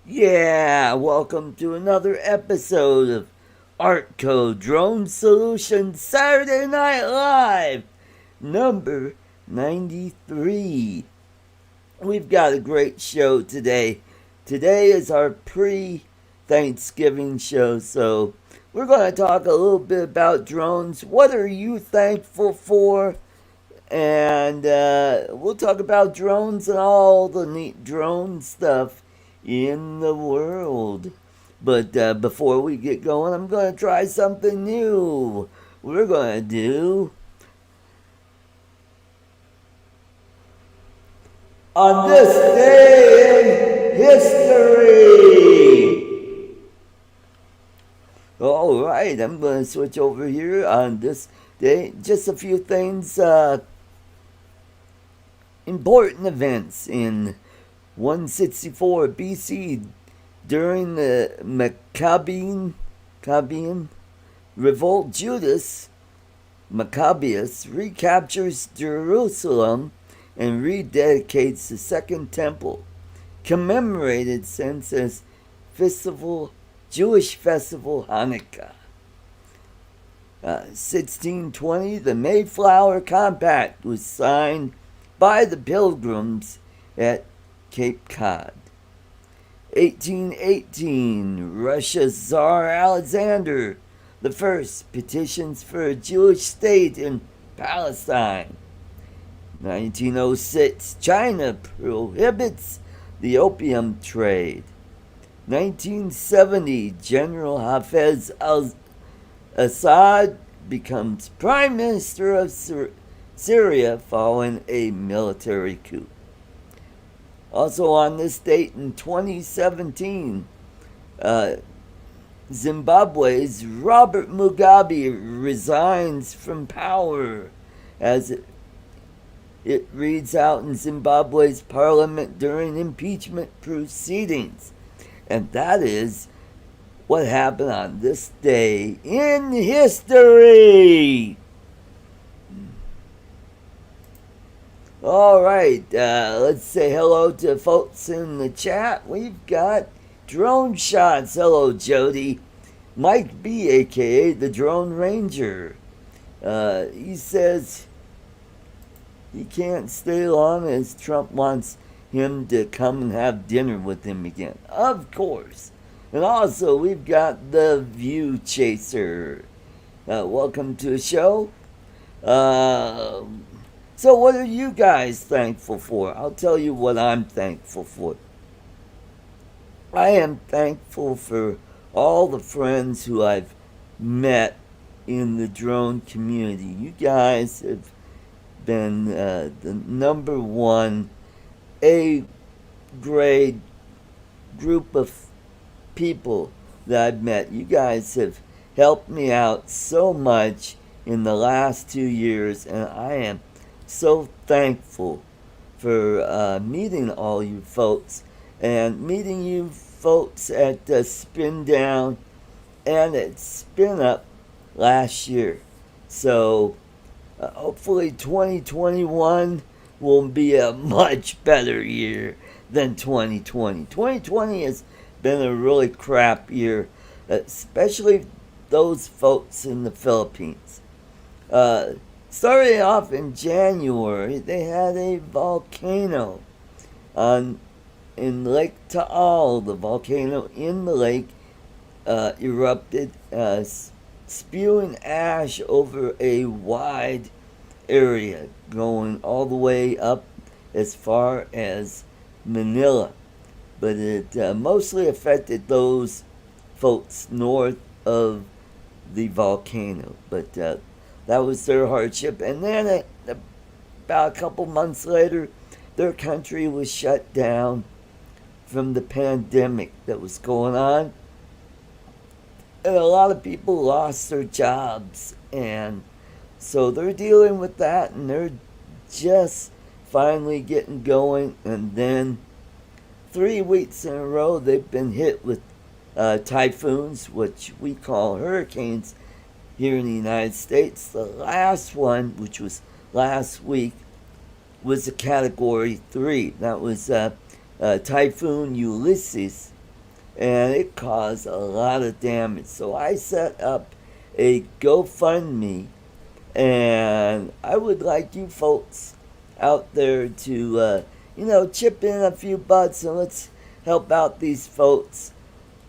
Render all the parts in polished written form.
Yeah, welcome to another episode of ArtCo Drone Solutions Saturday Night Live, number 93. We've got a great show today. Today is our pre-Thanksgiving show, so we're going to talk a little bit about drones. What are you thankful for? And we'll talk about drones and all the neat drone stuff in the world. But before we get going, I'm going to try something new. We're going to do On This Day in History. All right, I'm going to switch over here on this day. Just a few things. Important events in 164 BC during the Maccabean revolt. Judas Maccabeus recaptures Jerusalem and rededicates the Second Temple, commemorated since as Jewish festival Hanukkah. 1620, the Mayflower Compact was signed by the Pilgrims at Cape Cod. 1818, Russia's Tsar Alexander I petitions for a Jewish state in Palestine. 1906, China prohibits the opium trade. 1970, General Hafez al-Assad becomes Prime Minister of Syria following a military coup. Also on this date in 2017, Zimbabwe's Robert Mugabe resigns from power as it reads out in Zimbabwe's parliament during impeachment proceedings. And that is what happened on this day in history. All right, let's say hello to folks in the chat. We've got Drone Shots. Hello, Jody. Mike B, a.k.a. the Drone Ranger. He says he can't stay long as Trump wants him to come and have dinner with him again. Of course. And also, we've got the View Chaser. Welcome to the show. So what are you guys thankful for? I'll tell you what I'm thankful for. I am thankful for all the friends who I've met in the drone community. You guys have been the number one A-grade group of people that I've met. You guys have helped me out so much in the last 2 years, and I am so thankful for meeting all you folks and meeting you folks at Spin Down and at Spin Up last year. So hopefully 2021 will be a much better year than 2020. 2020 has been a really crap year, especially those folks in the Philippines. Starting off in January, they had a volcano in Lake Taal. The volcano in the lake erupted, spewing ash over a wide area, going all the way up as far as Manila. But it mostly affected those folks north of the volcano. But that was their hardship. And then about a couple months later, their country was shut down from the pandemic that was going on. And a lot of people lost their jobs. And so they're dealing with that, and they're just finally getting going. And then 3 weeks in a row, they've been hit with typhoons, which we call hurricanes here in the United States. The last one, which was last week, was a Category 3. That was Typhoon Ulysses, and it caused a lot of damage. So I set up a GoFundMe, and I would like you folks out there to, chip in a few bucks and let's help out these folks.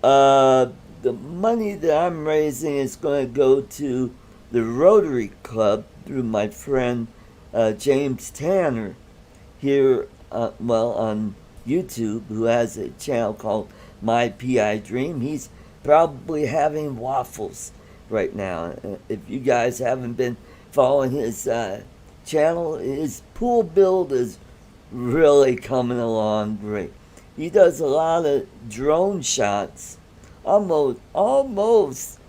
The money that I'm raising is going to go to the Rotary Club through my friend James Tanner here, on YouTube, who has a channel called My PI Dream. He's probably having waffles right now. If you guys haven't been following his channel, his pool build is really coming along great. He does a lot of drone shots, almost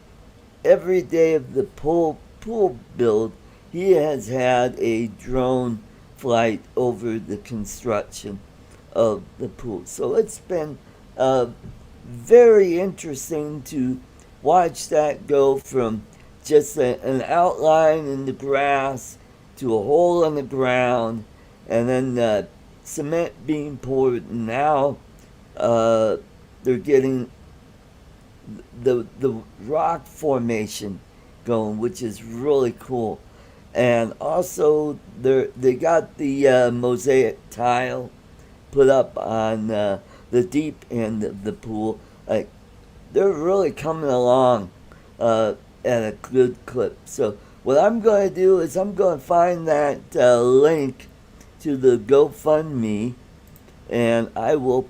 every day of the pool build. He has had a drone flight over the construction of the pool. So it's been very interesting to watch that go from just an outline in the grass to a hole in the ground, and then cement being poured. And now they're getting the rock formation going, which is really cool. And also they got the mosaic tile put up on the deep end of the pool. Like, they're really coming along at a good clip. So what I'm going to do is I'm going to find that link to the GoFundMe, and I will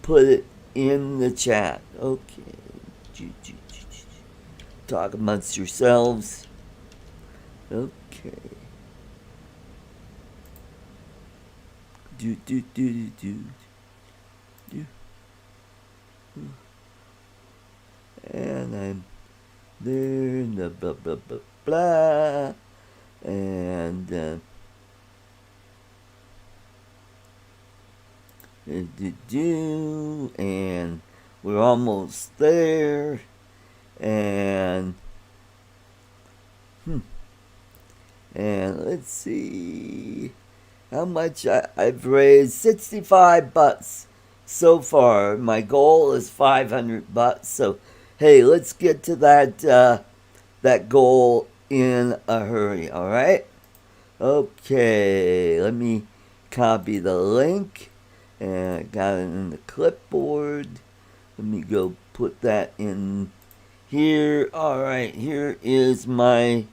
put it in the chat. Okay. Talk amongst yourselves. Okay. And I'm there, the blah blah blah blah, and and we're almost there, and and let's see how much I've raised. 65 bucks so far. My goal is 500 bucks. So hey, let's get to that goal in a hurry. All right. Okay. Let me copy the link, and I got it in the clipboard. Let me go put that in here. All right. Here is my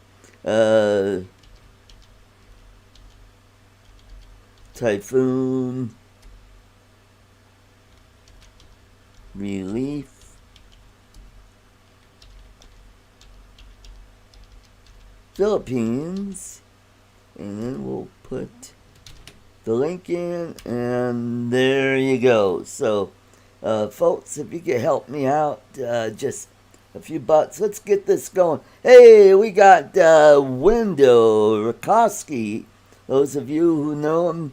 typhoon relief Philippines, and then we'll put the link in, and there you go. So folks, if you could help me out, just a few bucks, let's get this going. Hey, we got Wendell Rakowski. Those of you who know him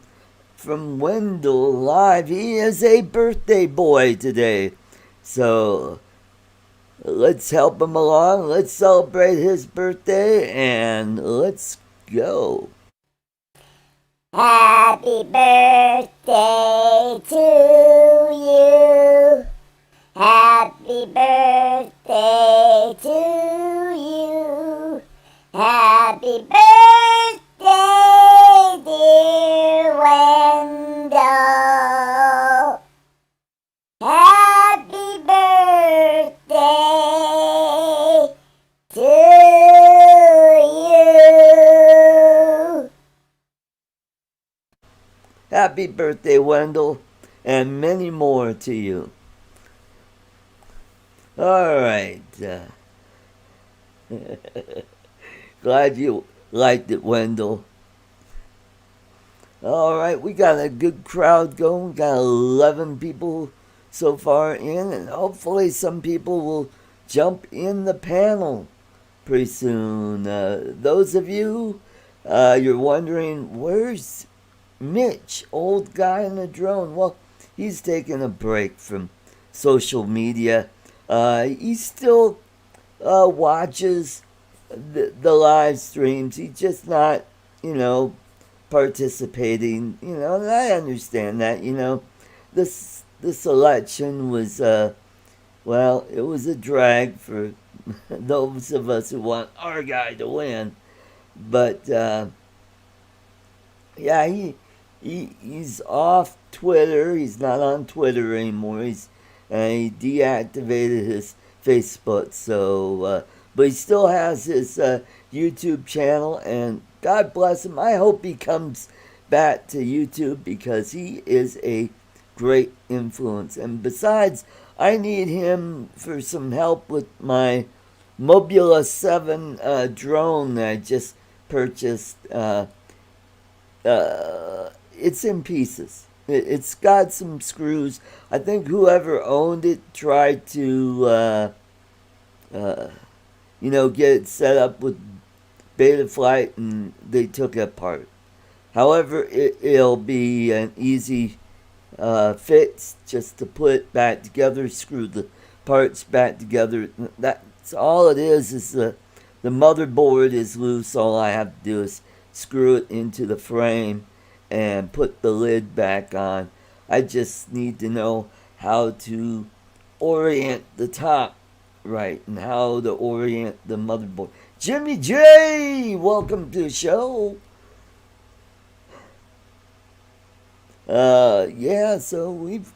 from Wendell Live, he is a birthday boy today. So let's help him along. Let's celebrate his birthday, and let's go. Happy birthday to you. Happy birthday to you. Happy birthday, dear Wendell. Happy birthday to you. Happy birthday, Wendell, and many more to you. All right. Glad you liked it, Wendell. All right, we got a good crowd going. We got 11 people so far in, and hopefully some people will jump in the panel pretty soon. Those of you, you're wondering, where's Mitch, old guy in the drone? Well, he's taking a break from social media. He still watches the live streams. He's just not, participating. And I understand that. This election was Well, it was a drag for those of us who want our guy to win. But yeah, he's off Twitter. He's not on Twitter anymore. He deactivated his Facebook. So, but he still has his YouTube channel, and God bless him. I hope he comes back to YouTube because he is a great influence. And besides, I need him for some help with my Mobula 7 drone that I just purchased. It's in pieces. It's got some screws. I think whoever owned it tried to, uh, get it set up with Betaflight, and they took it apart. However, it'll be an easy fix just to put it back together, screw the parts back together. That's all it is. Is the motherboard is loose. All I have to do is screw it into the frame and put the lid back on. I just need to know how to orient the top right and how to orient the motherboard. Jimmy J, welcome to the show. Yeah, so we've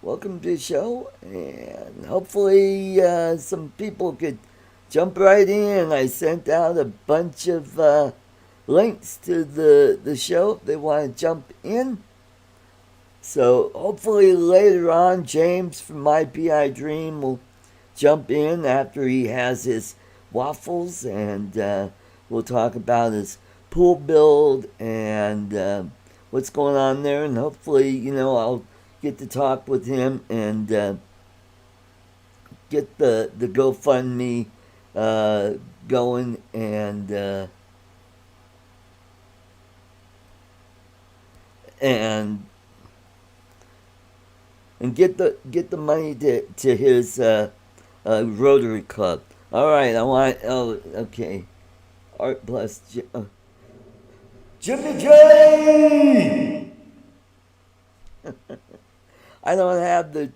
welcome to the show, and hopefully some people could jump right in. I sent out a bunch of links to the show if they want to jump in. So hopefully later on, James from My PI Dream will jump in after he has his waffles, and we'll talk about his pool build and what's going on there. And hopefully, I'll get to talk with him and get the GoFundMe going and get the money to his Rotary Club. All right, okay. Art plus Jimmy J. I don't have the.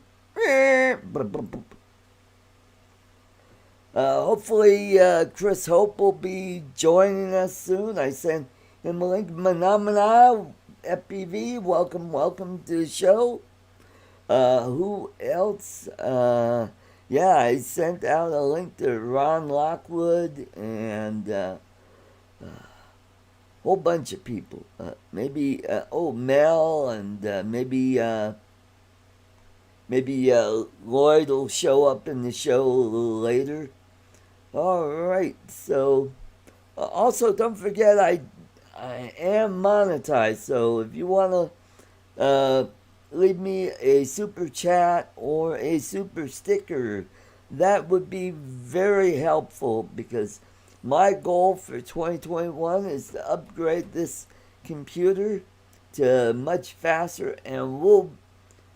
Hopefully, Chris Hope will be joining us soon. I sent him a link. Phenomena FPV, welcome to the show. Who else? Yeah, I sent out a link to Ron Lockwood and a whole bunch of people. Maybe Mel, and maybe Lloyd will show up in the show a little later. All right. So also don't forget I am monetized. So if you want to leave me a super chat or a super sticker, that would be very helpful, because my goal for 2021 is to upgrade this computer to much faster, and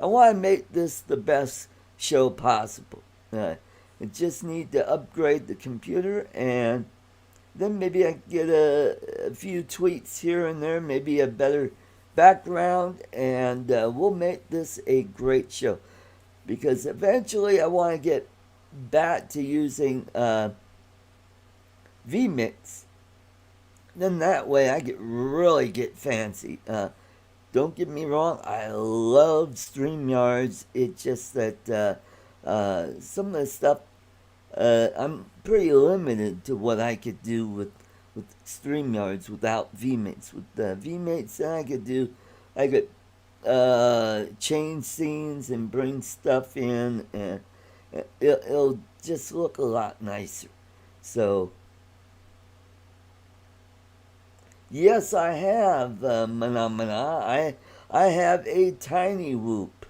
I want to make this the best show possible. I just need to upgrade the computer, and then maybe I can get a few tweets here and there, maybe a better background, and we'll make this a great show. Because eventually I want to get back to using vMix. Then that way I really get fancy. Don't get me wrong, I love StreamYards. It's just that some of the stuff, I'm pretty limited to what I could do with StreamYards without vMix. With vMix, I could change scenes and bring stuff in, and it'll just look a lot nicer. So, yes, I have Phenomena. I have a Tiny Whoop,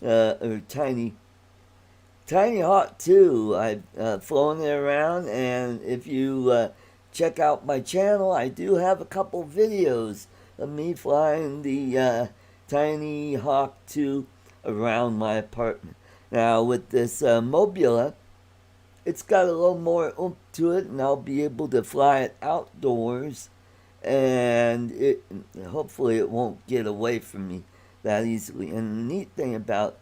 or Tiny Hawk 2. I've flown it around, and if you check out my channel, I do have a couple videos of me flying the Tiny Hawk 2 around my apartment. Now, with this Mobula, it's got a little more oomph to it, and I'll be able to fly it outdoors, and hopefully it won't get away from me that easily. And the neat thing about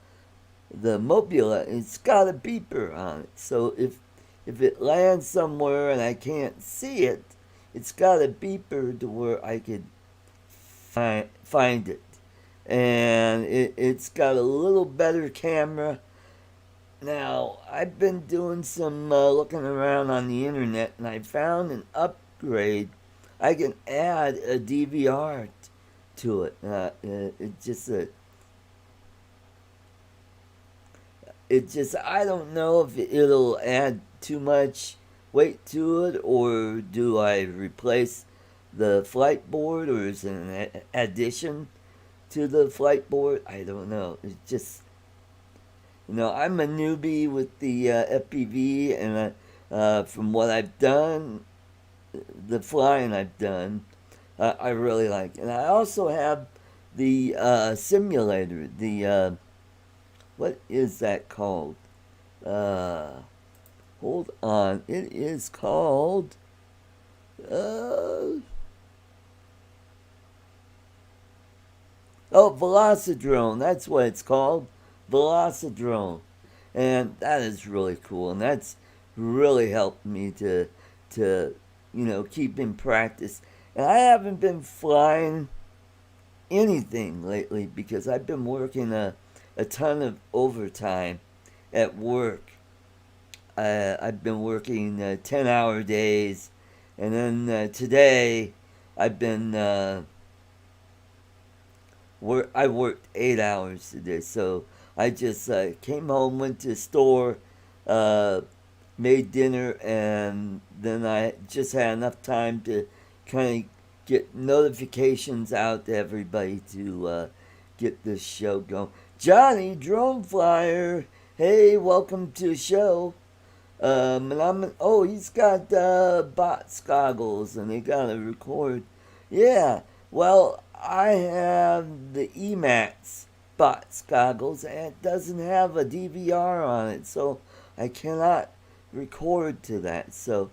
the Mobula, it's got a beeper on it. So if it lands somewhere and I can't see it, it's got a beeper to where I could find it. And it's got a little better camera. Now, I've been doing some looking around on the internet, and I found an upgrade. I can add a DVR to it. I don't know if it'll add too much weight to it, or do I replace the flight board, or is it an addition to the flight board? I don't know. It's just, I'm a newbie with the FPV, and from what I've done, the flying I've done, I really like. And I also have the simulator. What is that called? Hold on. It is called. Velocidrone. That's what it's called. Velocidrone. And that is really cool. And that's really helped me to keep in practice. And I haven't been flying anything lately because I've been working a ton of overtime at work. I've been working 10-hour days. And then today I've been I worked 8 hours today, so I just came home, went to the store, made dinner, and then I just had enough time to kind of get notifications out to everybody to get this show going. Johnny, drone flyer, hey, welcome to the show. He's got bots goggles, and they gotta record. Yeah, well, I have the Emax bots goggles, and it doesn't have a DVR on it, so I cannot record to that. So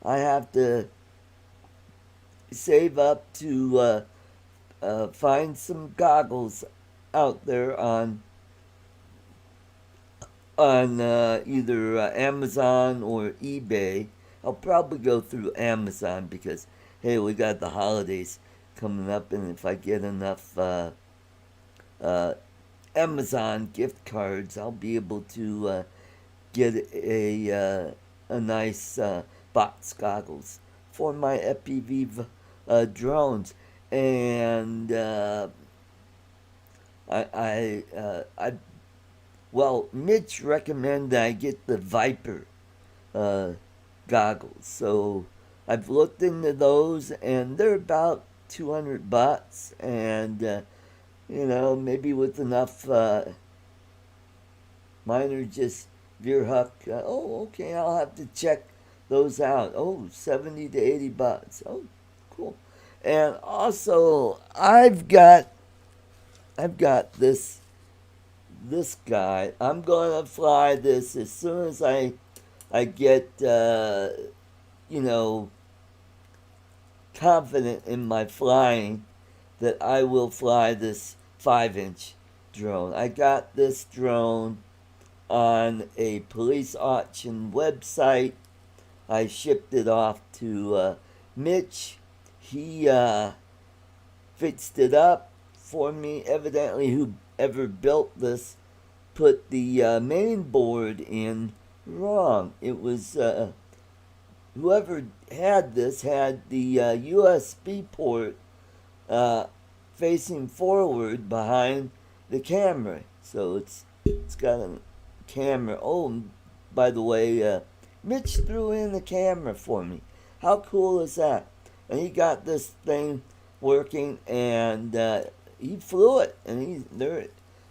I have to save up to find some goggles out there on either Amazon or eBay. I'll probably go through Amazon because, hey, we got the holidays coming up, and if I get enough Amazon gift cards, I'll be able to get a nice box goggles for my FPV drones. And Mitch recommended I get the Viper goggles, so I've looked into those, and they're about $200, and maybe with enough. Mine are just Veerhuck. Okay, I'll have to check those out. $70 to $80. Oh, cool. And also, I've got this guy. I'm gonna fly this as soon as I get confident in my flying, that I will fly this 5-inch drone. I got this drone on a police auction website. I shipped it off to Mitch. He fixed it up for me. Evidently, whoever built this put the main board in wrong. It was whoever had this had the USB port facing forward behind the camera. So it's got a camera. Oh, by the way, Mitch threw in the camera for me. How cool is that? And he got this thing working, and he flew it. And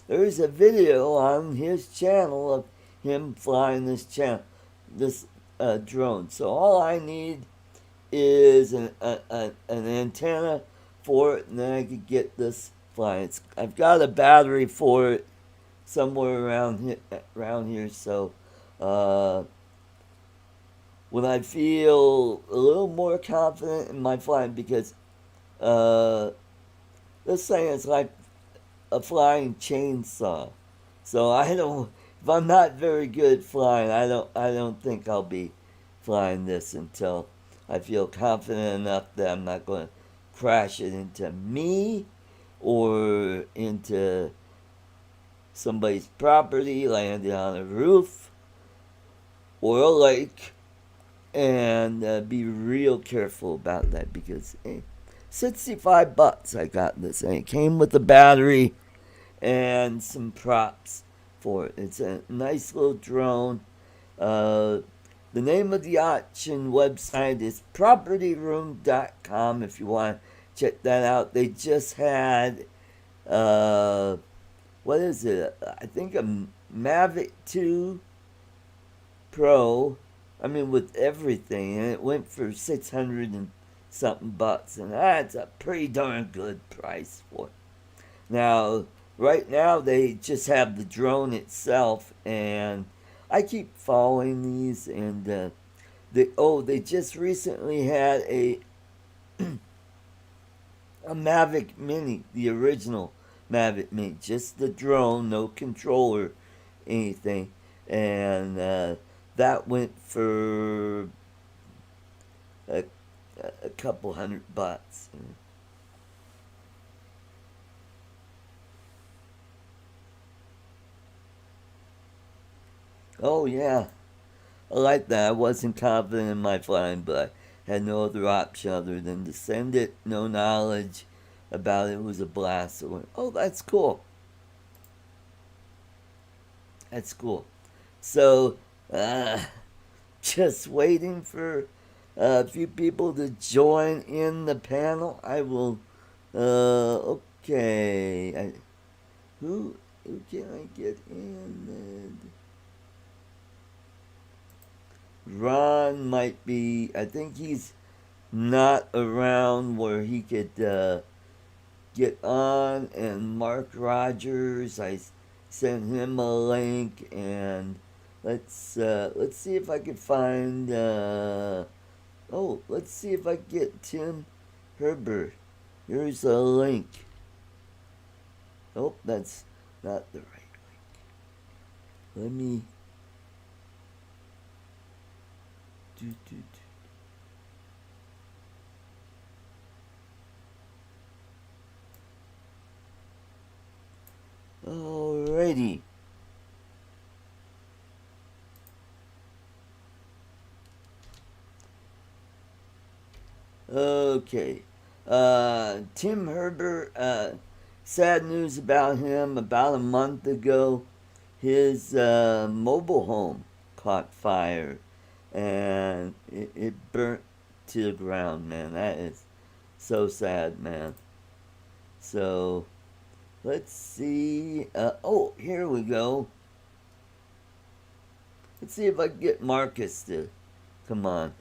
there's a video on his channel of him flying this drone. So all I need is an antenna for it, and then I could get this flying. I've got a battery for it somewhere around here. So when I feel a little more confident in my flying, because this thing is like a flying chainsaw. So I don't. If I'm not very good at flying, I don't think I'll be flying this until I feel confident enough that I'm not going to crash it into me or into somebody's property, landing on a roof or a lake, and be real careful about that because 65 bucks I got this thing. It came with a battery and some props for it. It's a nice little drone. Uh, the name of the auction website is propertyroom.com if you want to check that out. They just had, what is it? I think a Mavic 2 Pro. I mean, with everything, and it went for 600 and something bucks, and that's a pretty darn good price for it. Now, right now they just have the drone itself, and I keep following these, and they just recently had a Mavic Mini, the original Mavic Mini, just the drone, no controller, anything, and that went for a, a couple $100. Oh yeah, I like that. I wasn't confident in my flying, but I had no other option other than to send it. No knowledge about it. It was a blast. So I went, oh, that's cool. That's cool. So, just waiting for a few people to join in the panel. I will. Okay. Who can I get in? Ron might be. I think he's not around where he could get on. And Mark Rogers, I sent him a link, and let's see if I can find. Let's see if I can get Tim Herbert. Here's a link. Oh, that's not the right link. Let me do. Alrighty. Okay. Tim Herbert, sad news about him. About a month ago, his mobile home caught fire and it burnt to the ground, man. That is so sad, man. So, let's see. Here we go. Let's see if I can get Marcus to come on.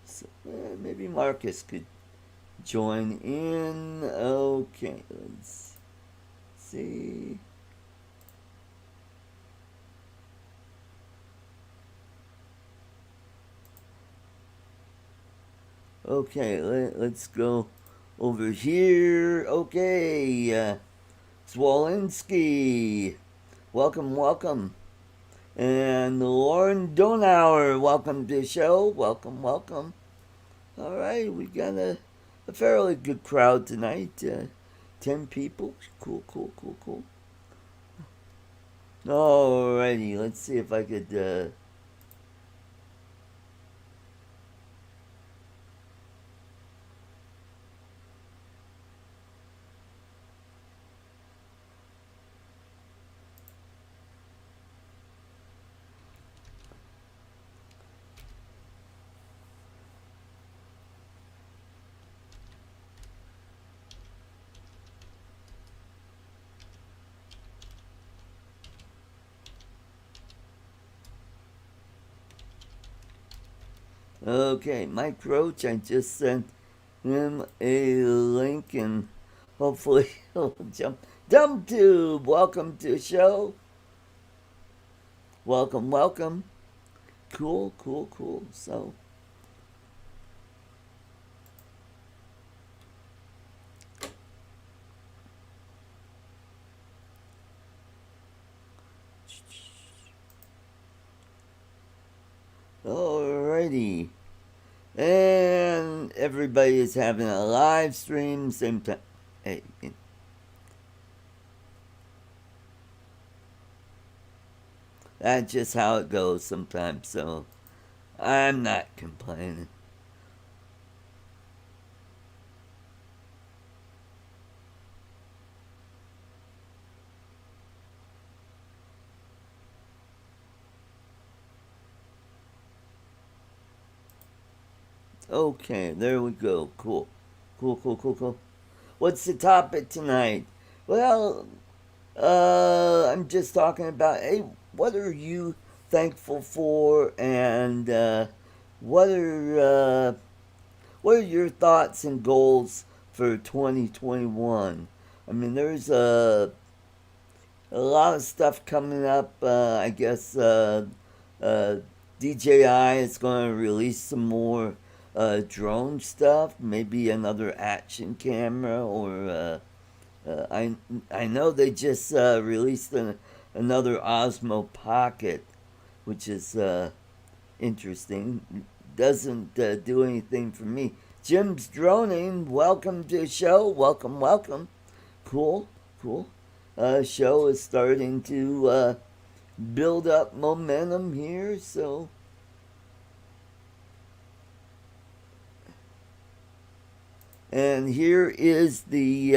So, maybe Marcus could join in. Okay, let's see. Okay, let's go over here. Okay, Zwolinski, welcome, welcome. And Lauren Donauer, welcome to the show. Welcome, welcome. All right, we got a fairly good crowd tonight. 10 people. Cool, cool, cool, cool. Alrighty, let's see if I could. Okay, Mike Roach, I just sent him a link and hopefully he'll jump. DumbTube, welcome to the show. Welcome, welcome. Cool, cool, cool. So, alrighty. And everybody is having a live stream same time. Hey, that's just how it goes sometimes, so I'm not complaining. Okay, there we go. Cool. Cool, cool, cool, cool. What's the topic tonight? Well, I'm just talking about, hey, what are you thankful for, and what are what are your thoughts and goals for 2021? I mean, there's a lot of stuff coming up. I guess uh, DJI is going to release some more drone stuff, maybe another action camera, or I know they just released another Osmo Pocket, which is interesting. Doesn't do anything for me. Jim's droning. Welcome to the show. Welcome, welcome. Cool, cool. Show is starting to build up momentum here, so and here is the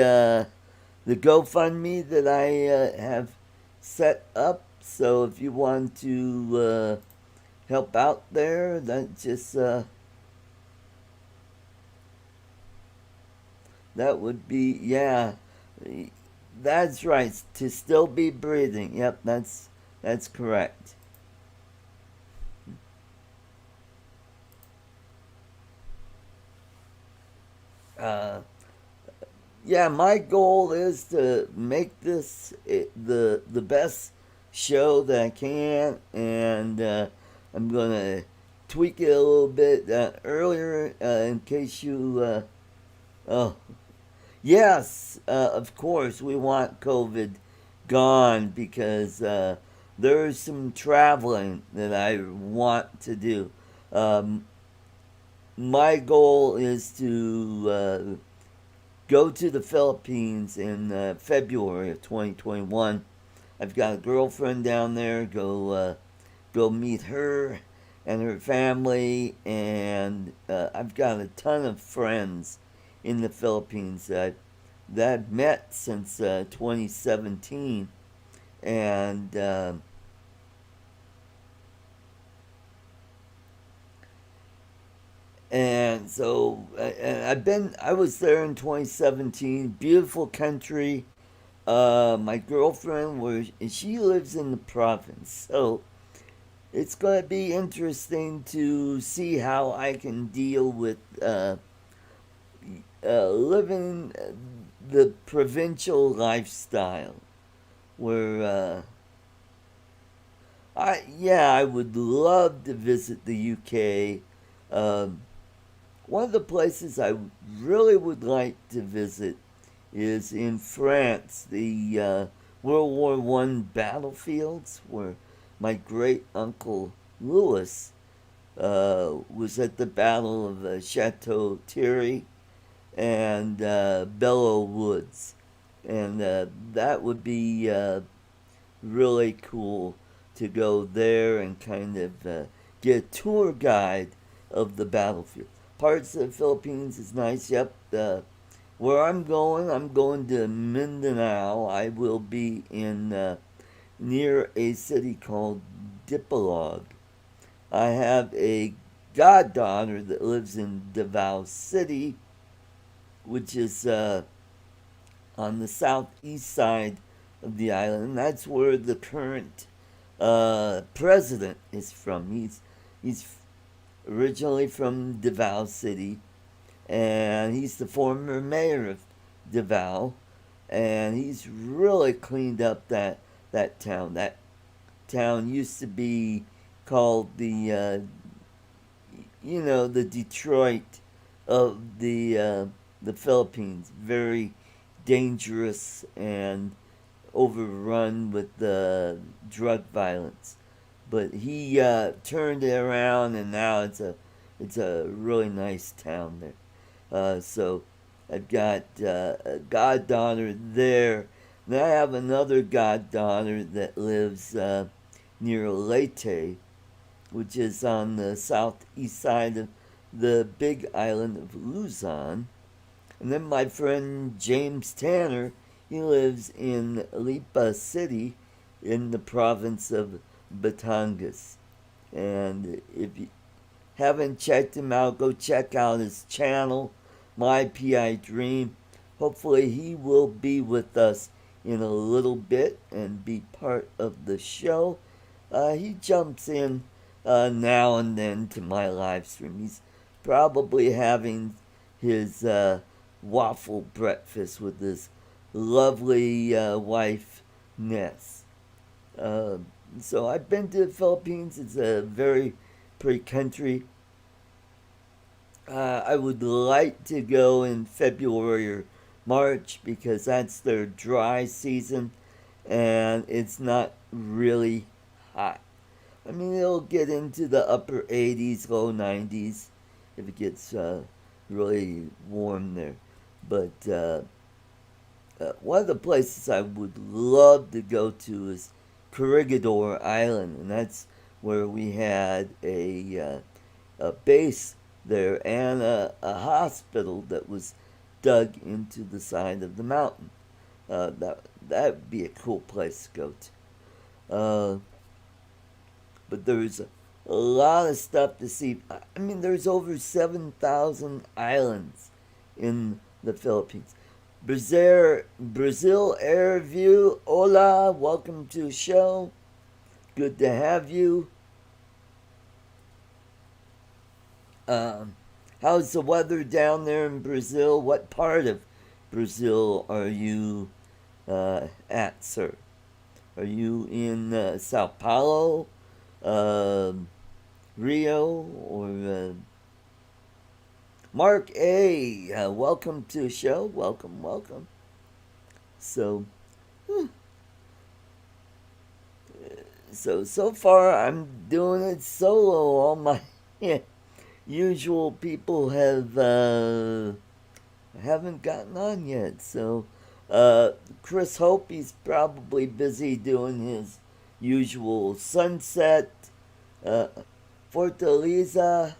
GoFundMe that I have set up. So if you want to help out there, that just that would be, yeah. That's right. To still be breathing. Yep, that's correct. Uh, yeah, my goal is to make this the best show that I can, and I'm gonna tweak it a little bit earlier in case you. Oh, yes, of course we want COVID gone because there's some traveling that I want to do. Um, my goal is to go to the Philippines in February of 2021. I've got a girlfriend down there. Go meet her and her family, and I've got a ton of friends in the Philippines that I've met since 2017, and and so I was there in 2017. Beautiful country. My girlfriend was she lives in the province, so it's going to be interesting to see how I can deal with living the provincial lifestyle. Where I would love to visit the UK. Um, One of the places I really would like to visit is in France, the World War I battlefields, where my great uncle Louis was at the Battle of Chateau Thierry and Belleau Woods. And that would be really cool to go there and kind of get a tour guide of the battlefield. Parts of the Philippines is nice. Yep. Where I'm going to Mindanao. I will be in near a city called Dipolog. I have a goddaughter that lives in Davao City, which is on the southeast side of the island. And that's where the current president is from. He's originally from Davao City, and he's the former mayor of Davao, and he's really cleaned up that town. That town used to be called the Detroit of the Philippines. Very dangerous and overrun with drug violence. But he turned it around, and now it's a really nice town there. So I've got a goddaughter there. And I have another goddaughter that lives near Leyte, which is on the southeast side of the big island of Luzon. And then my friend James Tanner, he lives in Lipa City in the province of Batangas. And if you haven't checked him out, go check out his channel, My PI Dream. Hopefully he will be with us in a little bit and be part of the show. He jumps in now and then to my live stream. He's probably having his waffle breakfast with his lovely wife, Ness. So I've been to the Philippines. It's a very pretty country. I would like to go in February or March because that's their dry season and it's not really hot. I mean, it'll get into the upper 80s, low 90s if it gets really warm there. But one of the places I would love to go to is Corregidor Island, and that's where we had a base there and a hospital that was dug into the side of the mountain. That'd be a cool place to go to. But there's a lot of stuff to see. I mean, there's over 7,000 islands in the Philippines. Brazil Air View, hola, welcome to the show. Good to have you. How's the weather down there in Brazil? What part of Brazil are you at, sir? Are you in Sao Paulo, Rio, or Mark A? Welcome to the show. Welcome. So, so far I'm doing it solo. All my usual people haven't gotten on yet. So Chris Hope, he's probably busy doing his usual sunset. Fortaleza.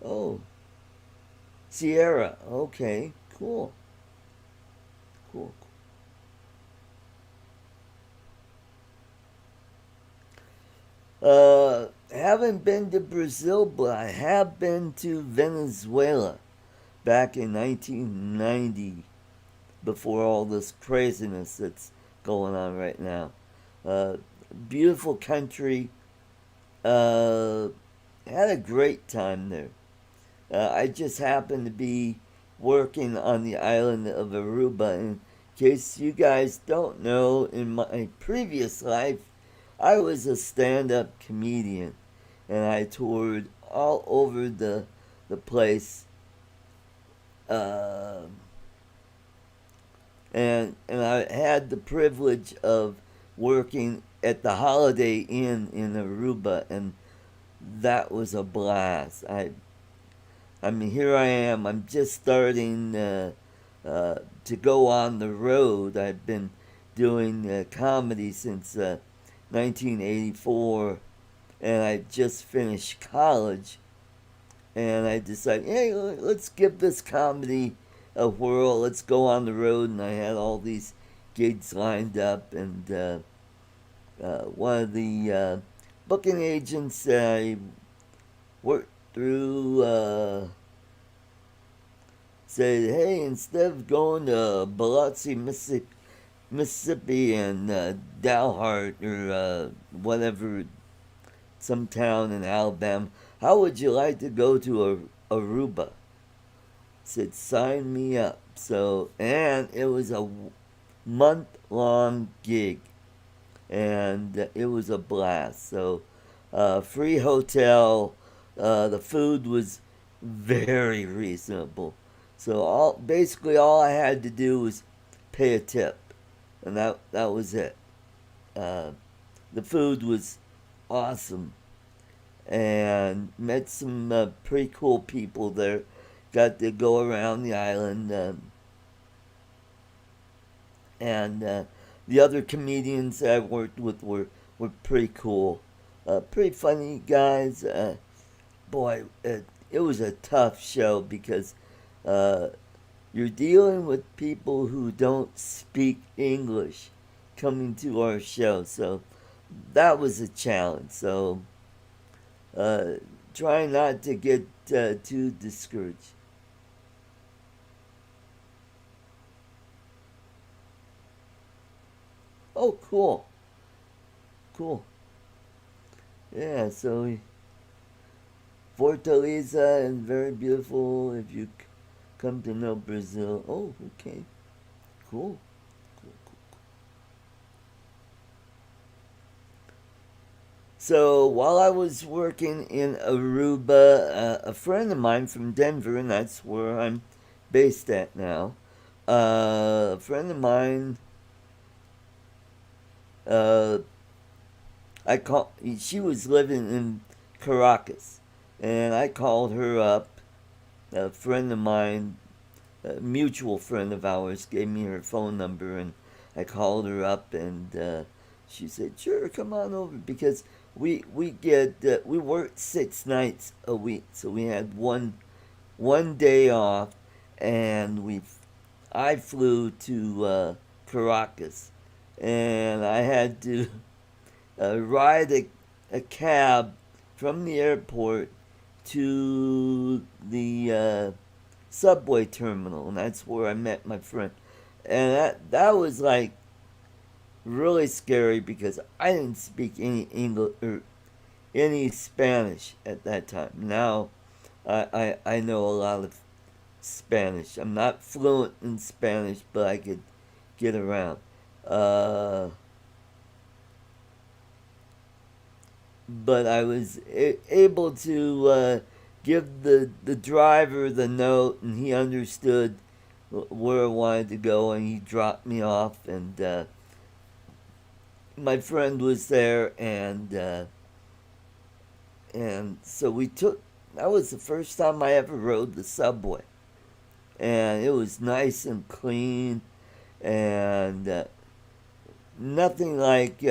Oh, Sierra. Okay, cool. Haven't been to Brazil, but I have been to Venezuela back in 1990, before all this craziness that's going on right now. Beautiful country. Had a great time there. I just happened to be working on the island of Aruba. In case you guys don't know, in my previous life, I was a stand-up comedian, and I toured all over the place. And I had the privilege of working at the Holiday Inn in Aruba, and that was a blast. I mean, here I am. I'm just starting to go on the road. I've been doing comedy since 1984, and I just finished college. And I decided, hey, let's give this comedy a whirl. Let's go on the road. And I had all these gigs lined up, and one of the booking agents I worked through said, hey, instead of going to Biloxi, Mississippi and Dalhart or whatever, some town in Alabama, how would you like to go to Aruba? Said, sign me up. So, and it was a month-long gig, and it was a blast. So, free hotel. The food was very reasonable. So basically all I had to do was pay a tip, and that was it. Uh, the food was awesome, and met some pretty cool people there. Got to go around the island, and the other comedians that I worked with were pretty cool, pretty funny guys. Boy, it was a tough show because uh, you're dealing with people who don't speak English coming to our show, so that was a challenge. So uh, try not to get too discouraged. Oh, cool, cool. Yeah, so Fortaleza is very beautiful if you come to know Brazil. Oh, okay, cool. Cool, cool. So while I was working in Aruba, a friend of mine from Denver, and that's where I'm based at now, a friend of mine, uh, she was living in Caracas, and I called her up. A friend of mine, a mutual friend of ours, gave me her phone number, and I called her up, and she said, "Sure, come on over," because we worked 6 nights a week, so we had one day off, and I flew to Caracas, and I had to ride a cab from the airport to the subway terminal, and that's where I met my friend. And that was like really scary because I didn't speak any English or any Spanish at that time. Now I know a lot of Spanish. I'm not fluent in Spanish, but I could get around. Uh, but I was able to give the driver the note, and he understood where I wanted to go, and he dropped me off. And my friend was there, and so we took. That was the first time I ever rode the subway, and it was nice and clean, and nothing like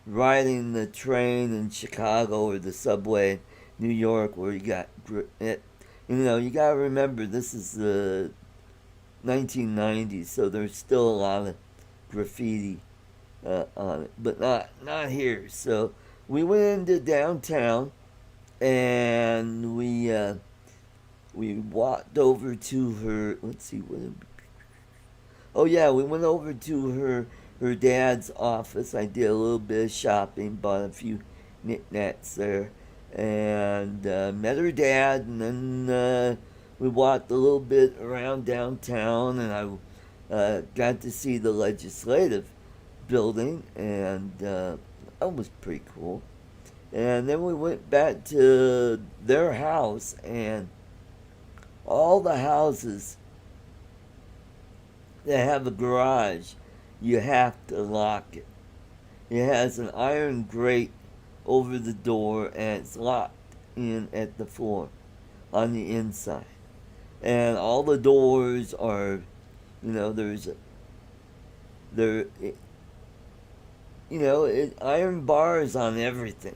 riding the train in Chicago or the subway in New York, where you got it. You know, you gotta remember this is the 1990s, so there's still a lot of graffiti on it, but not here. So we went into downtown, and we walked over to her. Let's see what. Oh yeah, we went over to her dad's office. I did a little bit of shopping, bought a few knickknacks there, and met her dad. And then we walked a little bit around downtown, and I got to see the legislative building, and that was pretty cool. And then we went back to their house, and all the houses that have a garage, you have to lock it. It has an iron grate over the door, and it's locked in at the floor on the inside. And all the doors are, you know, there, iron bars on everything,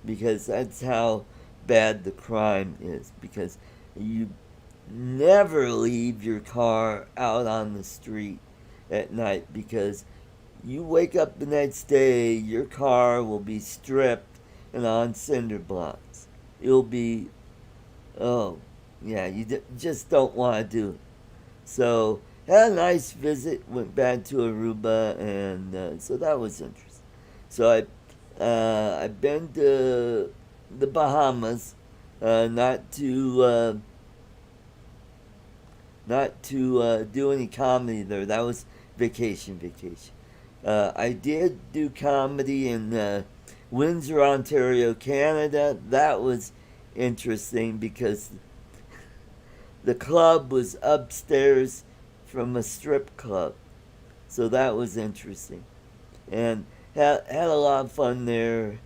because that's how bad the crime is. Because you never leave your car out on the street at night, because you wake up the next day, your car will be stripped and on cinder blocks. It'll be, oh, yeah, just don't want to do it. So, had a nice visit, went back to Aruba, and so that was interesting. So I've been to the Bahamas, not to do any comedy there. That was vacation. I did do comedy in Windsor, Ontario, Canada. That was interesting because the club was upstairs from a strip club. So that was interesting. And had a lot of fun there.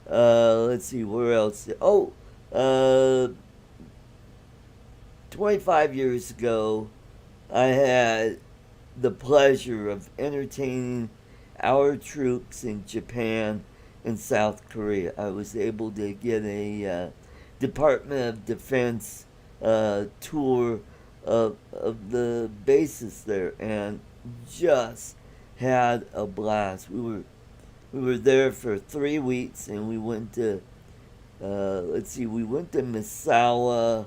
Let's see, where else? Oh, uh, 25 years ago, I had the pleasure of entertaining our troops in Japan and South Korea. I was able to get a Department of Defense tour of the bases there and just had a blast. We were there for 3 weeks and we went to let's see, we went to Misawa,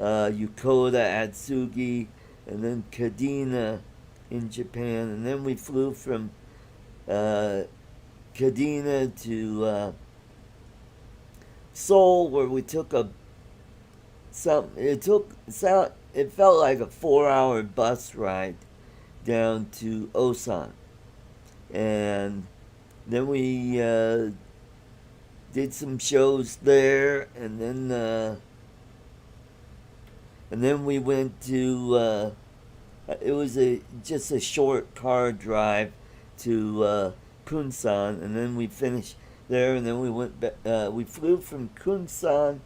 Yokota, Atsugi, and then Kadena in Japan, and then we flew from uh, Kadena to Seoul, where we took a some. It felt like a 4-hour bus ride down to Osan, and then we did some shows there, and then we went to. It was just a short car drive to Kunsan, and then we finished there, and then we went back. We flew from Kunsan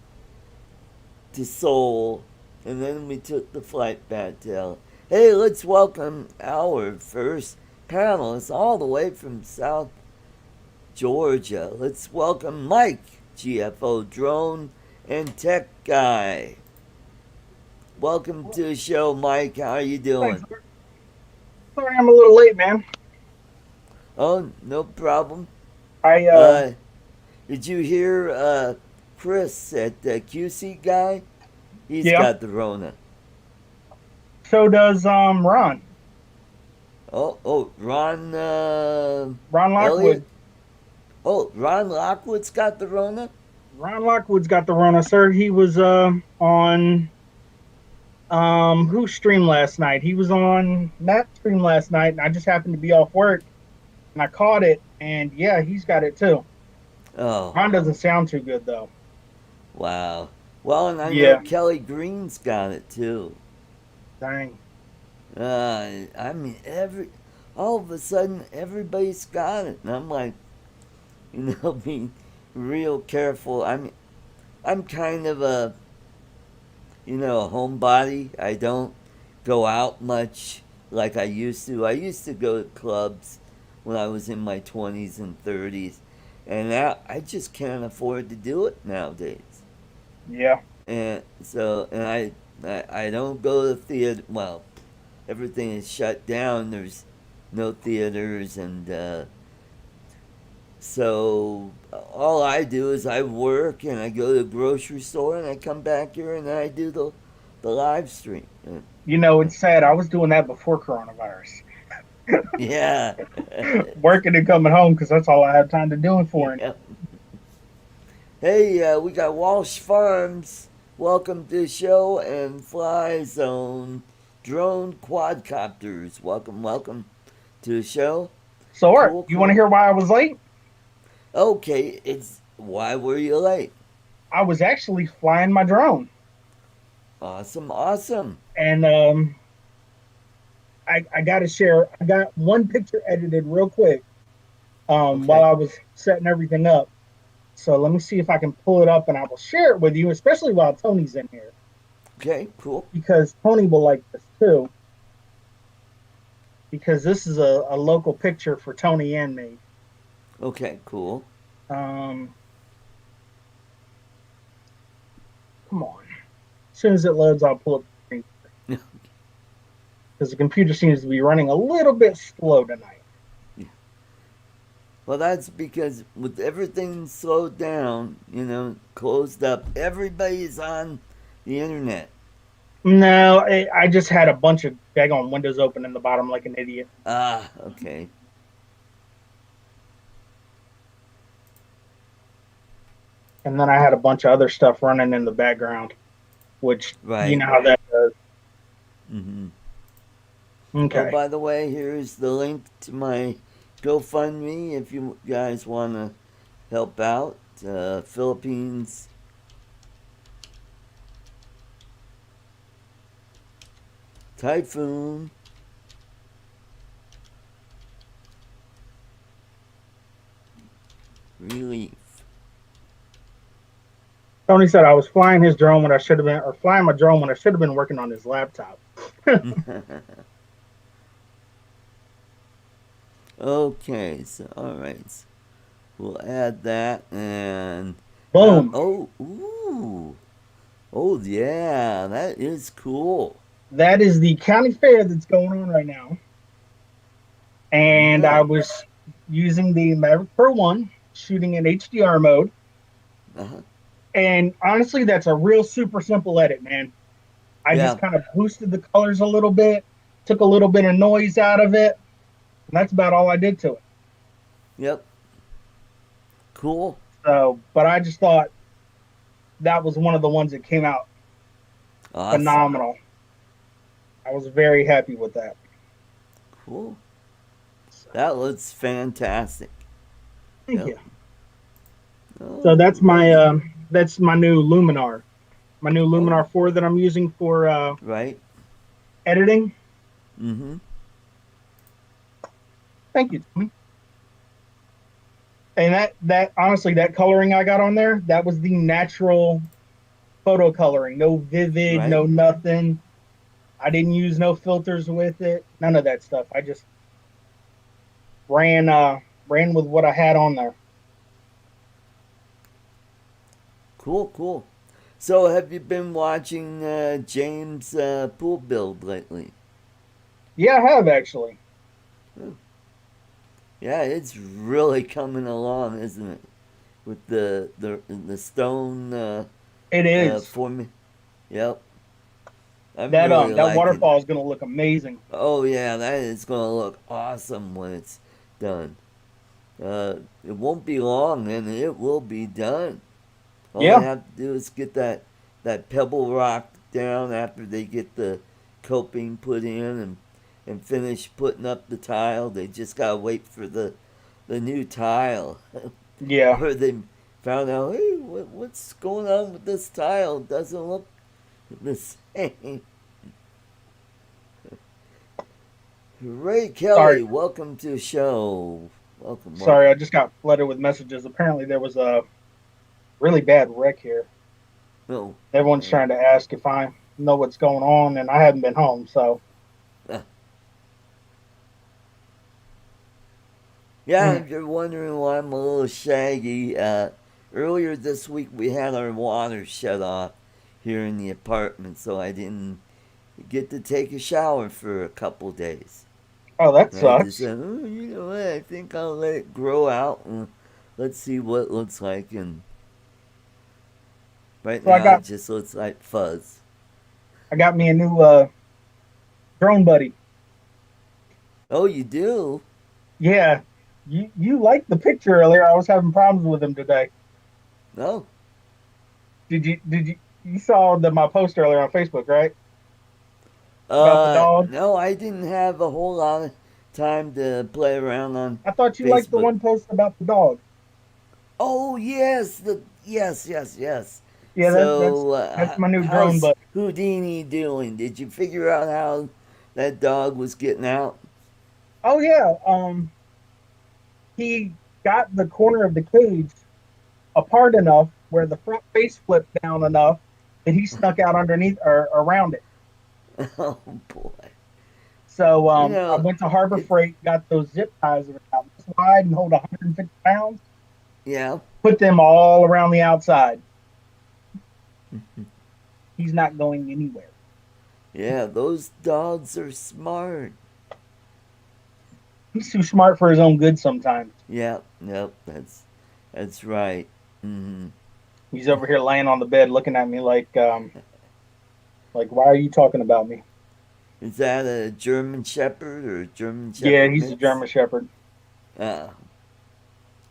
to Seoul, and then we took the flight back to L. Hey, let's welcome our first panelist all the way from South Georgia. Let's welcome Mike, GFO Drone and Tech Guy. Welcome to the show, Mike. How are you Thanks. doing? Sorry, I'm a little late, man. Oh, no problem. I Uh, did you hear Chris at QC Guy? He's Yeah. got the Rona. So does Ron. Oh, Ron Ron Elliott. Lockwood. Oh, Ron Lockwood's got the Rona. Ron Lockwood's got the Rona, sir. He was on whose stream last night? He was on Matt's stream last night, and I just happened to be off work, and I caught it, and yeah, he's got it too. Oh, Ron doesn't sound too good though. wow. Well, and I know Yeah. Kelly Green's got it too. Dang. I mean, all of a sudden everybody's got it, and I'm like, being real careful. I'm kind of a homebody. I don't go out much like I used to. I used to go to clubs when I was in my 20s and 30s, and now I just can't afford to do it nowadays. Yeah. And so, and I don't go to the theater. Well, everything is shut down. There's no theaters, and so all I do is I work and I go to the grocery store and I come back here and I do the live stream. You know, it's sad. I was doing that before coronavirus, Yeah. working and coming home because that's all I had time to do it for. Yeah. Hey, we got Walsh Farms. Welcome to the show, and Fly Zone Drone Quadcopters. Welcome to the show. So, Art, Cool, you want to cool. hear why I was late? Okay, it's why were you late? I was actually flying my drone, Awesome. and I got to share. I got one picture edited real quick while Okay, I was setting everything up. So let me see if I can pull it up, and I will share it with you, especially while Tony's in here, okay, cool. because Tony will like this too. Because this is a local picture for Tony and me. Okay, cool. Um, Come on. As soon as it loads, I'll pull up the screen because the computer seems to be running a little bit slow tonight. Well, that's because with everything slowed down, closed up, everybody's on the internet. No, I just had a bunch of daggone windows open in the bottom like an idiot. Ah, okay. and then I had a bunch of other stuff running in the background, which you Right. know how that does. Mm-hmm. Oh, Okay. by the way, here's the link to my GoFundMe if you guys want to help out. Philippines typhoon relief. Tony said I was flying his drone when I should have been, or flying my drone when I should have been working on his laptop. Okay, so all right, so we'll add that and Boom. oh ooh oh yeah, that is cool. That is the county fair that's going on right now. And I Really? was using the Mavic Pro 1, shooting in HDR mode. Uh-huh. And honestly, that's a real super simple edit, man. I just Yeah. kind of boosted the colors a little bit, took a little bit of noise out of it, and that's about all I did to it. Yep. Cool. So, but I just thought that was one of the ones that came out Awesome. phenomenal. I was very happy with that. Cool. So, That looks fantastic. thank Yep. you. So Alrighty. that's my new Oh, Luminar 4 that I'm using for right. editing. Mm-hmm. Thank you, Tony. And that honestly, that coloring I got on there, that was the natural photo coloring. No vivid, Right. no nothing. I didn't use no filters with it. None of that stuff. I just ran with what I had on there. Cool, cool. So have you been watching James pool build lately? Yeah, I have actually. Yeah, it's really coming along, isn't it? With the stone It is. form. Yep, I'm That really that liking it. waterfall is gonna look amazing. Oh yeah, that is gonna look awesome when it's done. It won't be long, and it will be done. All they Yeah, have to do is get that pebble rock down after they get the coping put in and finish putting up the tile. They just gotta wait for the new tile. yeah. Or they found out, hey, what's going on with this tile? It doesn't look the same. Ray Sorry, Kelly, welcome to the show. Welcome, sorry. welcome. I just got flooded with messages. Apparently, there was a really bad wreck here. No. Everyone's Oh. trying to ask if I know what's going on, and I haven't been home. So, Yeah, mm. if you're wondering why I'm a little shaggy, earlier this week we had our water shut off here in the apartment, so I didn't get to take a shower for a couple days. Oh, that And I just sucks. said, oh, you know what, I think I'll let it grow out and let's see what it looks like. And right So now it just looks like fuzz. I got me a new drone buddy. Oh, you do? Yeah, you liked the picture earlier. I was having problems with him today. No. You saw my post earlier on Facebook, right? About the dog. No, I didn't have a whole lot of time to play around on I thought you liked the Facebook. one post about the dog. Oh yes, the yes, yes, yes. Yeah, So that's my new drone how's buddy. Houdini doing? Did you figure out how that dog was getting out? Oh yeah, he got the corner of the cage apart enough where the front face flipped down enough that he snuck out underneath or around it. Oh boy, So you I know went to Harbor it. Freight, got those zip ties that are about this wide and hold 150 pounds, Yeah, put them all around the outside. He's not going anywhere. yeah. Those dogs are smart. He's too smart for his own good sometimes. Yep, yep. That's right. Hmm. He's over here laying on the bed looking at me like why are you talking about me? Is that a German Shepherd or a German Yeah, Shepherd he's a mix? German Shepherd. Uh,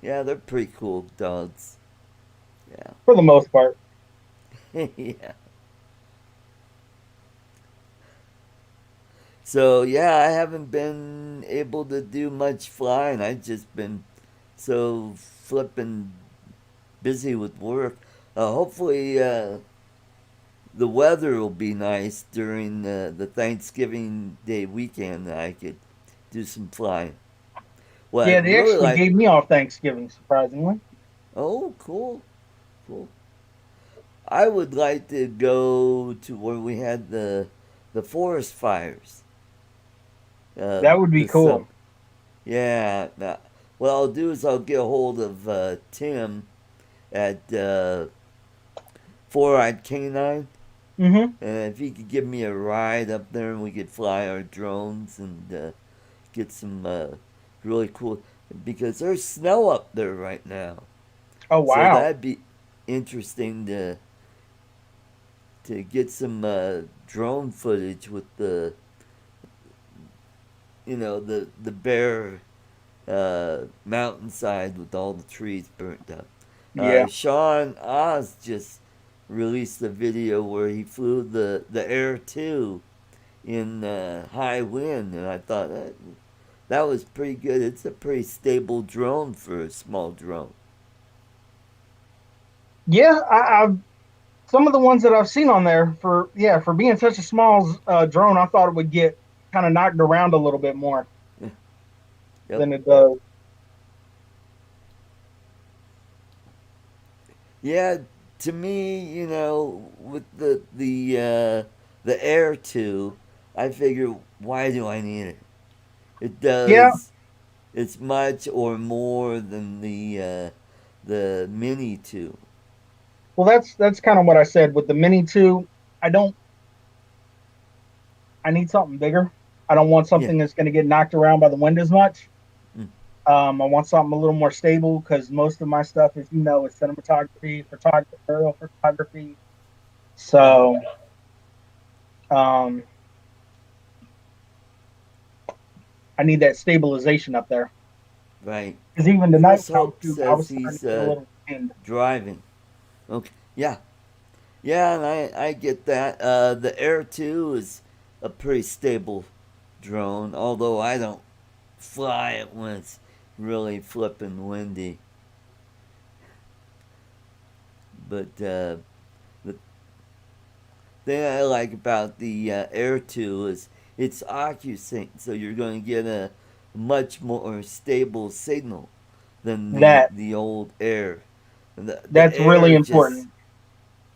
yeah, they're pretty cool dogs. Yeah. for the most part. Yeah. So yeah, I haven't been able to do much flying. I've just been so flippin' busy with work. Hopefully, the weather will be nice during the Thanksgiving Day weekend. That I could do some flying. Well, Yeah, I'd they really actually like. gave me off Thanksgiving, surprisingly. Oh, cool, cool. I would like to go to where we had the forest fires. That would be This summer. cool. Yeah. What I'll do is I'll get a hold of Tim at Four Eyed Canine, Hmm. and if he could give me a ride up there, and we could fly our drones and get some really cool. Because there's snow up there right now, Oh so wow. that'd be interesting to get some drone footage with the the bare mountainside with all the trees burnt up. Yeah. Sean Oz just released a video where he flew the Air 2 in high wind, and I thought that was pretty good. It's a pretty stable drone for a small drone. Yeah, I've some of the ones that I've seen on there for yeah for being such a small drone, I thought it would get kind of knocked around a little bit more Yep. than it does. Yeah, to me, with the Air 2, I figure why do I need it? It Yeah, does as much or more than the Mini 2. well that's kind of what I said with the Mini 2. I don't. I need something bigger. I don't want Yeah. something that's going to get knocked around by the wind as much. Mm, I want something a little more stable because most of my stuff, as you know, is cinematography, photography, aerial photography. yeah. So um, I need that stabilization up there. Right. Because even tonight Chris when I was Hope shooting, I says was starting he's to get a little wind. driving. Okay. Yeah. Yeah, and I get that. The Air 2 is a pretty stable drone, although I don't fly it when it's really flipping windy. But the thing I like about the Air 2 is it's OcuSync, so you're going to get a much more stable signal than That the old Air. And the that's really Air just, important.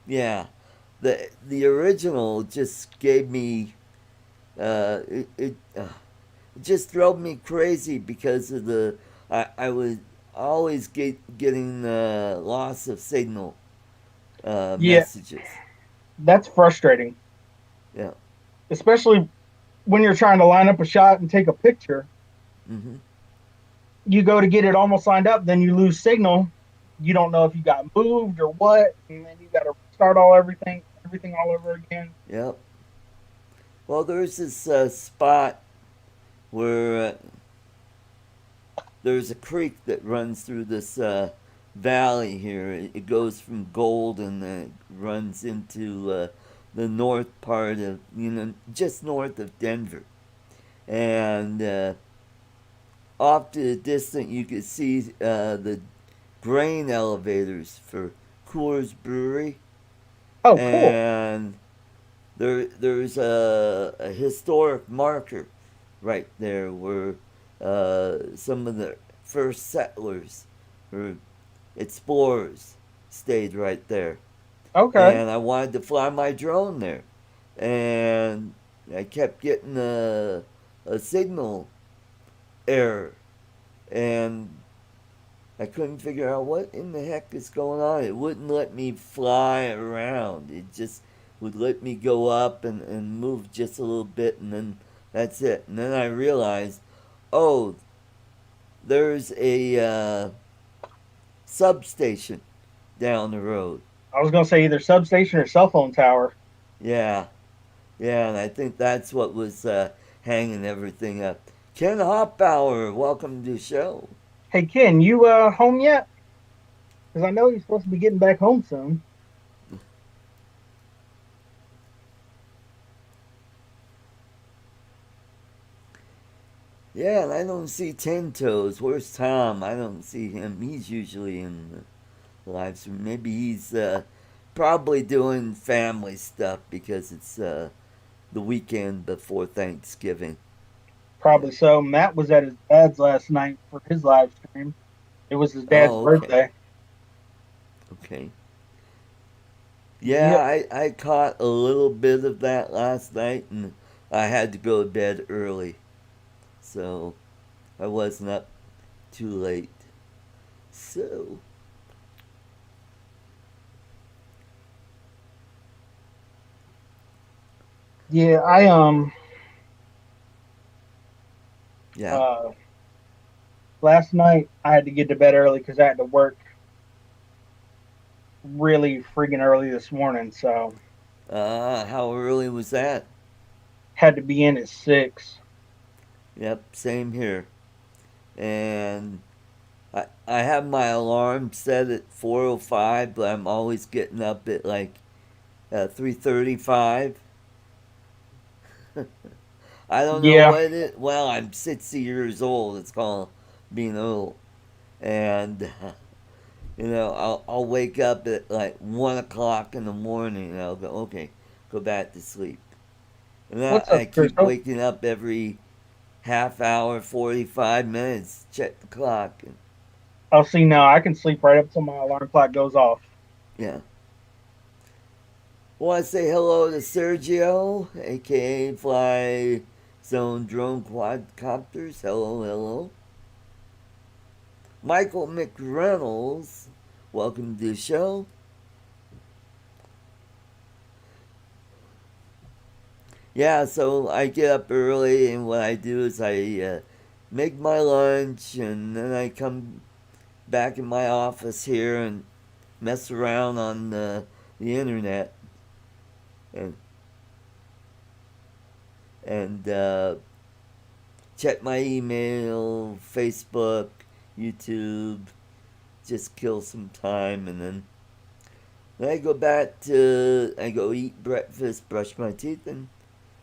yeah, the original just gave me it just drove me crazy because of I was always getting loss of signal Yeah, messages. that's frustrating, Yeah. especially when you're trying to line up a shot and take a picture. Hmm. You go to get it almost lined up, then you lose signal. You don't know if you got moved or what, and then you got to start everything all over again. Yep. Well, there's this spot where there's a creek that runs through this valley here. It goes from Golden and it runs into the north part of, just north of Denver. And off to the distance, you could see the grain elevators for Coors Brewery. Oh, cool. And there's a historic marker right there where some of the first settlers or explorers stayed right there. Okay. And I wanted to fly my drone there. And I kept getting a signal error. And I couldn't figure out what in the heck is going on. It wouldn't let me fly around. It just would let me go up and move just a little bit, and then that's it. And then I realized, oh, there's a substation down the road. I was gonna say either substation or cell phone tower. Yeah, yeah, and I think that's what was hanging everything up. Ken Hopbauer, welcome to the show. Hey Ken, you home yet? Because I know he's supposed to be getting back home soon. Yeah, and I don't see Ten Toes. Where's Tom? I don't see him. He's usually in the live stream. Maybe he's probably doing family stuff because it's the weekend before Thanksgiving. Yeah. Probably so. Matt was at his dad's last night for his live stream. It was his dad's Oh, okay. birthday. Okay. Yeah, Yep. I caught a little bit of that last night, and I had to go to bed early, so I wasn't up too late. So, Yeah, yeah. uh last night I had to get to bed early because I had to work really freaking early this morning, so How early was that? had to be in at 6. Yep, same here. And I have my alarm set at 4:05, but I'm always getting up at like 3:35. I don't know Yeah. what it. Well, I'm 60 years old. It's called being old, and I'll wake up at like 1 o'clock in the morning, and I'll go, okay, go back to sleep, and What's I up, keep Crystal? waking up every half hour, 45 minutes. Check the clock, and Oh, see, now I can sleep right up till my alarm clock goes off. yeah. Want to say hello to Sergio, aka Fly Zone Drone Quadcopters. Hello, hello. Michael McReynolds, welcome to the show. Yeah, so I get up early, and what I do is I make my lunch, and then I come back in my office here and mess around on the internet and and check my email, Facebook, YouTube, just kill some time, and then I go eat breakfast, brush my teeth, and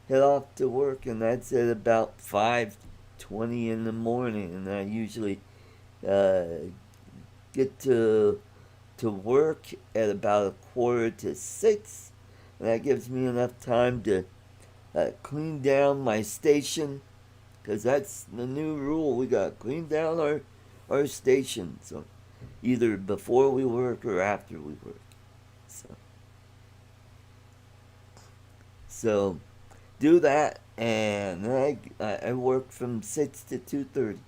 head off to work, and that's at about 5:20 in the morning, and I usually uh, get to work at about 5:45, and that gives me enough time to clean down my station, because that's the new rule. We got to clean down our station, so either before we work or after we work. So do that, and then I work from 6 to 2:30.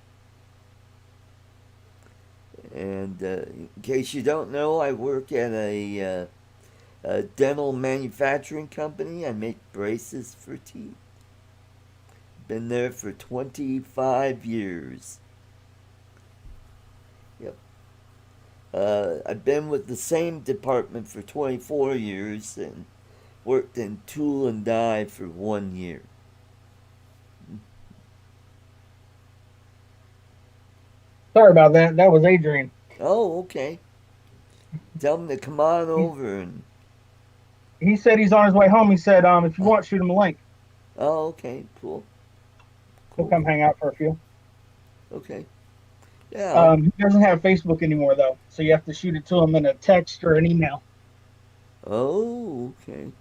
And in case you don't know, I work at a dental manufacturing company. I make braces for teeth. Been there for 25 years. Yep. I've been with the same department for 24 years and worked in tool and die for 1 year. Sorry about that. That was Adrian. Oh, okay. Tell him to come on He, over and. he said he's on his way home. He said, if you want, shoot him a link. Oh, okay, cool, He'll cool. come hang out for a few. Okay, yeah. He doesn't have Facebook anymore though, so you have to shoot it to him in a text or an email. Oh, okay.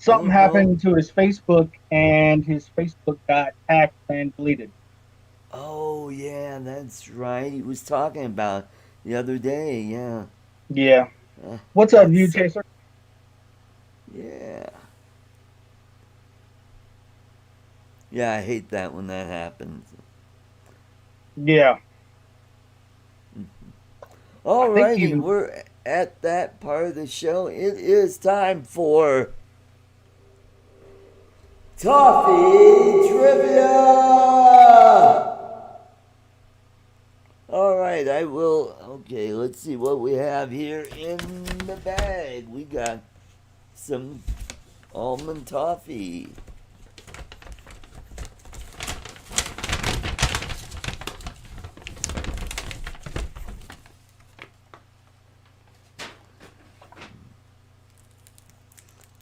I Something don't know. happened to his Facebook, and his Facebook got hacked and deleted. Oh, yeah, that's right. He was talking about the other day. Yeah. Yeah. Uh, What's up, that View sucks. Chaser? Yeah. Yeah, I hate that when that happens. Yeah. I think Alrighty, even we're at that part of the show. It is time for Toffee Trivia! Alright, I will. Okay, let's see what we have here in the bag. We got some almond toffee.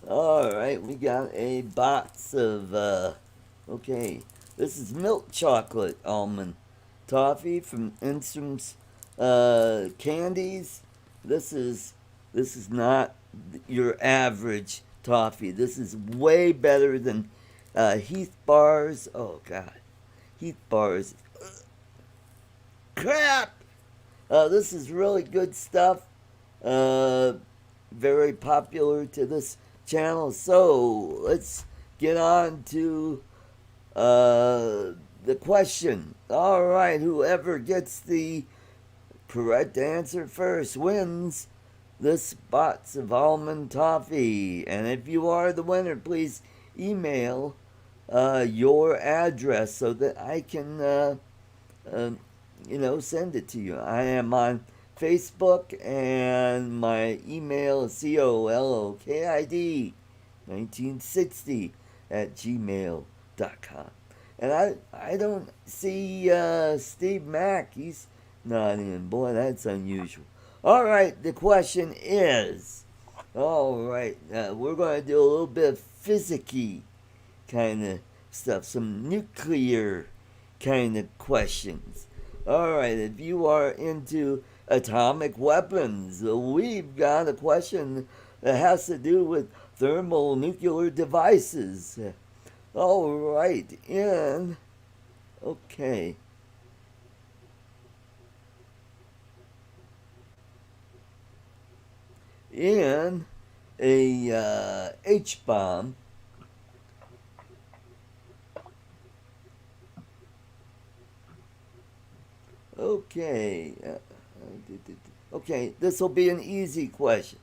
All right, we got a box of okay. This is milk chocolate almond toffee from Instam's candies. This is not your average toffee. This is way better than Heath bars. Oh God, Heath bars. Crap. This is really good stuff. Uh, Very popular to this channel. So let's get on to the question. All right, whoever gets the correct answer first wins this box of almond toffee. And if you are the winner, please email your address so that I can uh, send it to you. I am on Facebook, and my email is COLOKID 1960 at gmail.com. And I don't see Steve Mack. He's not in. Boy, that's unusual. All right, the question is, all right, we're going to do a little bit of physicky kind of stuff, some nuclear kind of questions. All right, if you are into atomic weapons, we've got a question that has to do with thermonuclear devices. All right, okay, in a H bomb, okay, okay, this will be an easy question.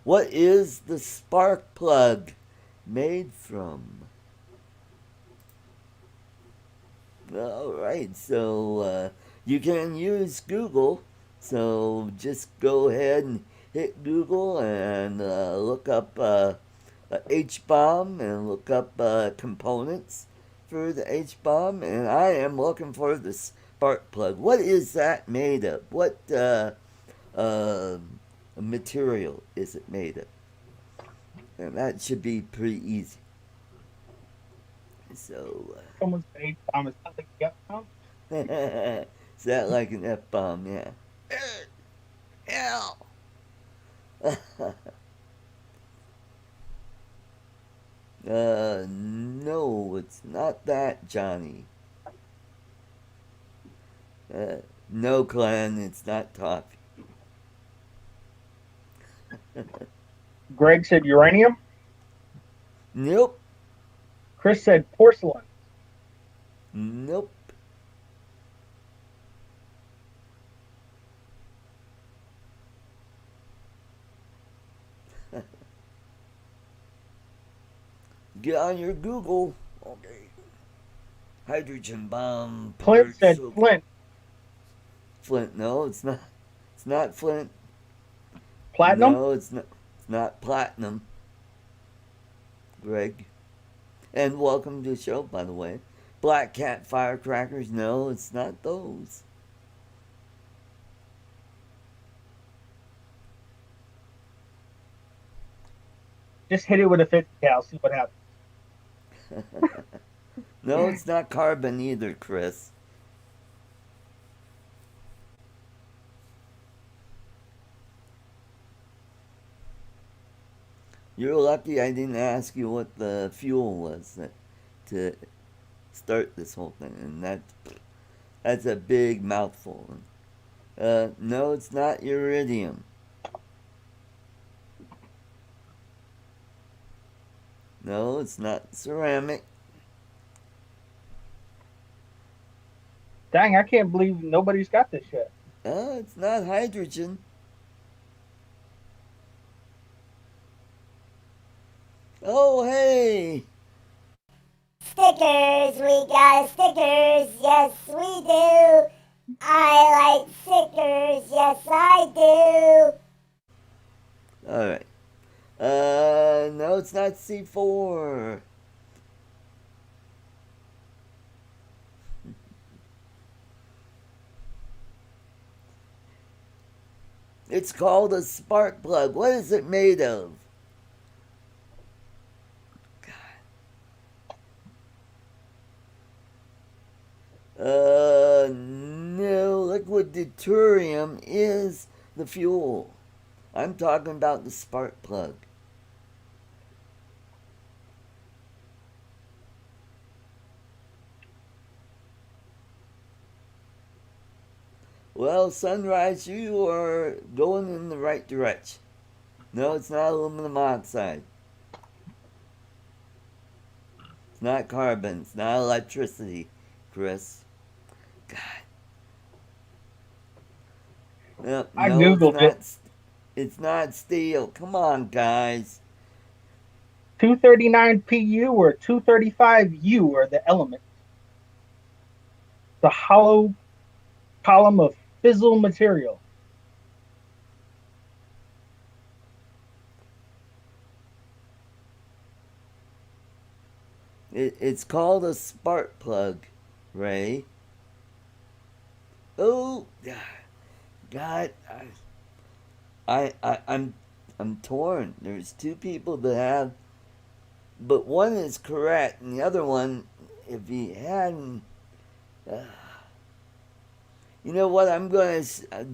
What is the spark plug made from? All right, so you can use Google. So just go ahead and hit Google and look up H bomb and look up components for the H bomb. And I am looking for the spark plug. What is that made of? What uh, material is it made of? And that should be pretty easy. So. Someone said H bomb is not like a F bomb. Is that like an F bomb? Yeah. Hell. No, it's not that, Johnny. No, Glenn, it's not toffee. Greg said uranium. Nope. Chris said porcelain. Nope. Get on your Google. Okay. Hydrogen bomb. Clint said flint. Flint. No, it's not. It's not flint. Platinum. No, it's not. It's not platinum. Greg. And welcome to the show, by the way. Black Cat firecrackers. No, it's not those. Just hit it with a 50 cal. See what happens. No, it's not carbon either, Chris. You're lucky I didn't ask you what the fuel was to start this whole thing, and that's a big mouthful. No, it's not iridium. No, it's not ceramic. Dang, I can't believe nobody's got this yet. It's not hydrogen. Oh, hey! Stickers, we got stickers, yes we do. I like stickers, yes I do. Alright. No, it's not C4. It's called a spark plug. What is it made of? No, liquid deuterium is the fuel. I'm talking about the spark plug. Well, Sunrise, you are going in the right direction. No, it's not aluminum oxide. It's not carbon. It's not electricity, Chris. God. No, I no, it's googled it. not. It's not steel. Come on, guys. 239 Pu or 235 U are the elements. The hollow column of fissile material. It's called a spark plug, Ray. Oh, God, I'm torn. There's two people that have, but one is correct, and the other one, if he hadn't, uh, you know what? I'm gonna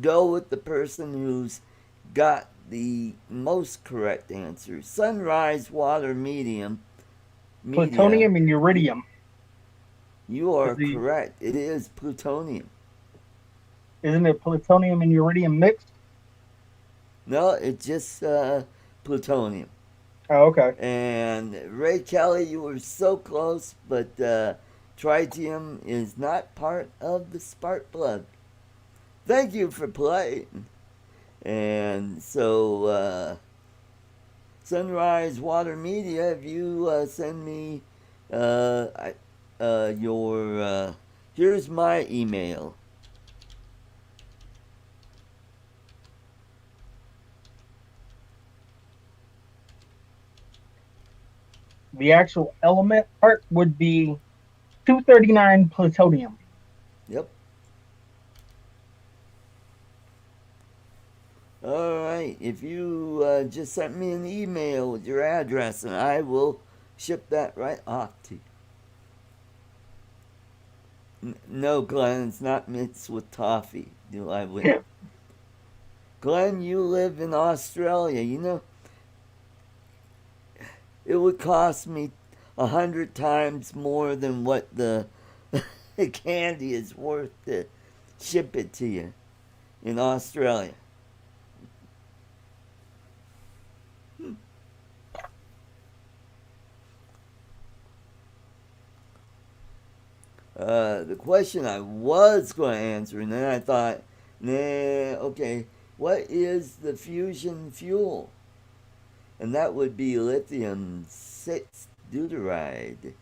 go with the person who's got the most correct answer. Sunrise water medium media. Plutonium and uridium. You are The, correct. It is plutonium. isn't it plutonium and uridium mixed? No, it's just plutonium. Oh, okay. And Ray Kelly, you were so close, but tritium is not part of the spark plug. Thank you for playing. And so, Sunrise Water Media, if you send me your, here's my email. The actual element part would be 239 plutonium. Yep. All right. If you just sent me an email with your address, and I will ship that right off to you. No, Glenn, it's not mixed with toffee. Do I win? Glenn, you live in Australia. You know, it would cost me 100 times more than what the candy is worth to ship it to you in Australia. The question I was going to answer, and then I thought, nah, okay, what is the fusion fuel? And that would be lithium 6 deuteride.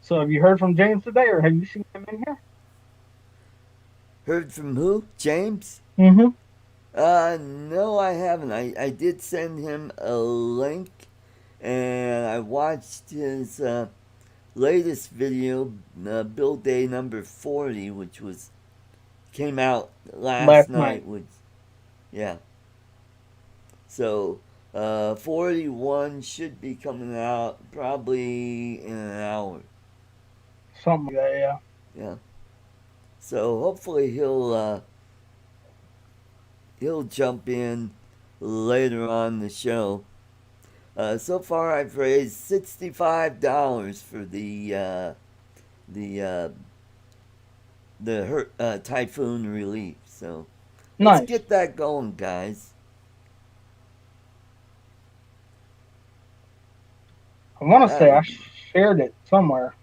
So have you heard from James today, or have you seen him in here? Heard from who? James? Mm-hmm. No, I haven't. I did send him a link, and I watched his latest video, Build Day number 40, which came out last Last night. night. Which, yeah. So, 41 should be coming out probably in an hour. Something like that, yeah. Yeah. So hopefully he'll jump in later on the show. So far, I've raised $65 for the typhoon relief. So let's Nice. get that going, guys. I want to That say I would be. shared it somewhere.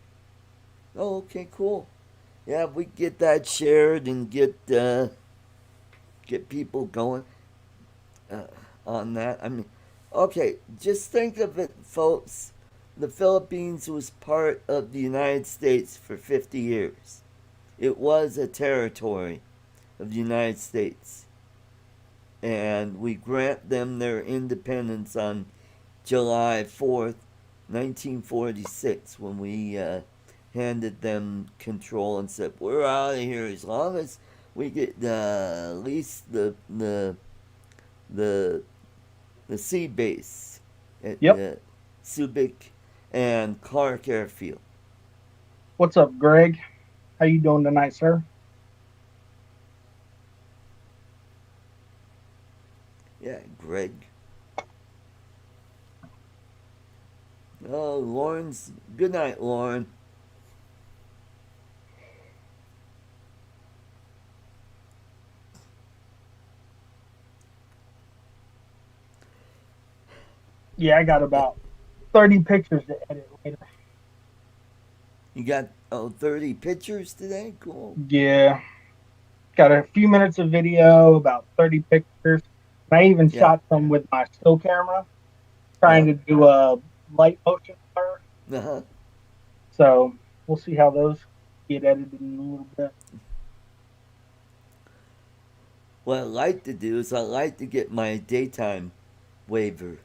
Oh, okay, cool. Yeah, if we get that shared and get people going uh, on that. I mean, okay, just think of it, folks. The Philippines was part of the United States for 50 years. It was a territory of the United States. And we grant them their independence on July 4th, 1946, when we handed them control and said, "We're out of here as long as we get at least the the sea base at Yep. Subic and Clark Airfield. What's up, Greg? How you doing tonight, sir? Yeah, Greg. Oh, Lauren's. Good night, Lauren. Yeah, I got about 30 pictures to edit later. You got 30 pictures today? Cool. Yeah, got a few minutes of video, about 30 pictures. I even Yeah. shot some with my still camera, trying Uh to do a light motion blur. huh. So we'll see how those get edited in a little bit. What I like to do is I like to get my daytime waiver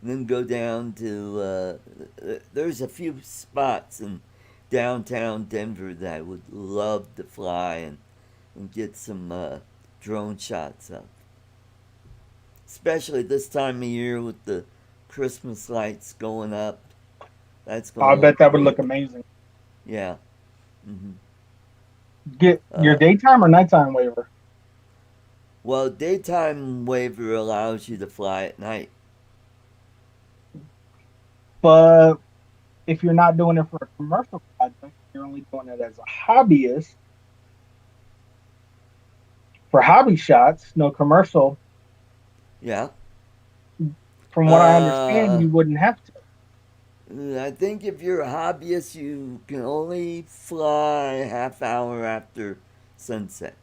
and then go down to. There's a few spots in downtown Denver that I would love to fly and get some drone shots of. Especially this time of year with the Christmas lights going up. That's going I to look bet that would really. look amazing. Yeah. hmm Get your Uh, daytime or nighttime waiver. well, daytime waiver allows you to fly at night. But if you're not doing it for a commercial project, you're only doing it as a hobbyist for hobby shots, no commercial. Yeah. From what I understand, Uh, you wouldn't have to. I think if you're a hobbyist, you can only fly a half hour after sunset.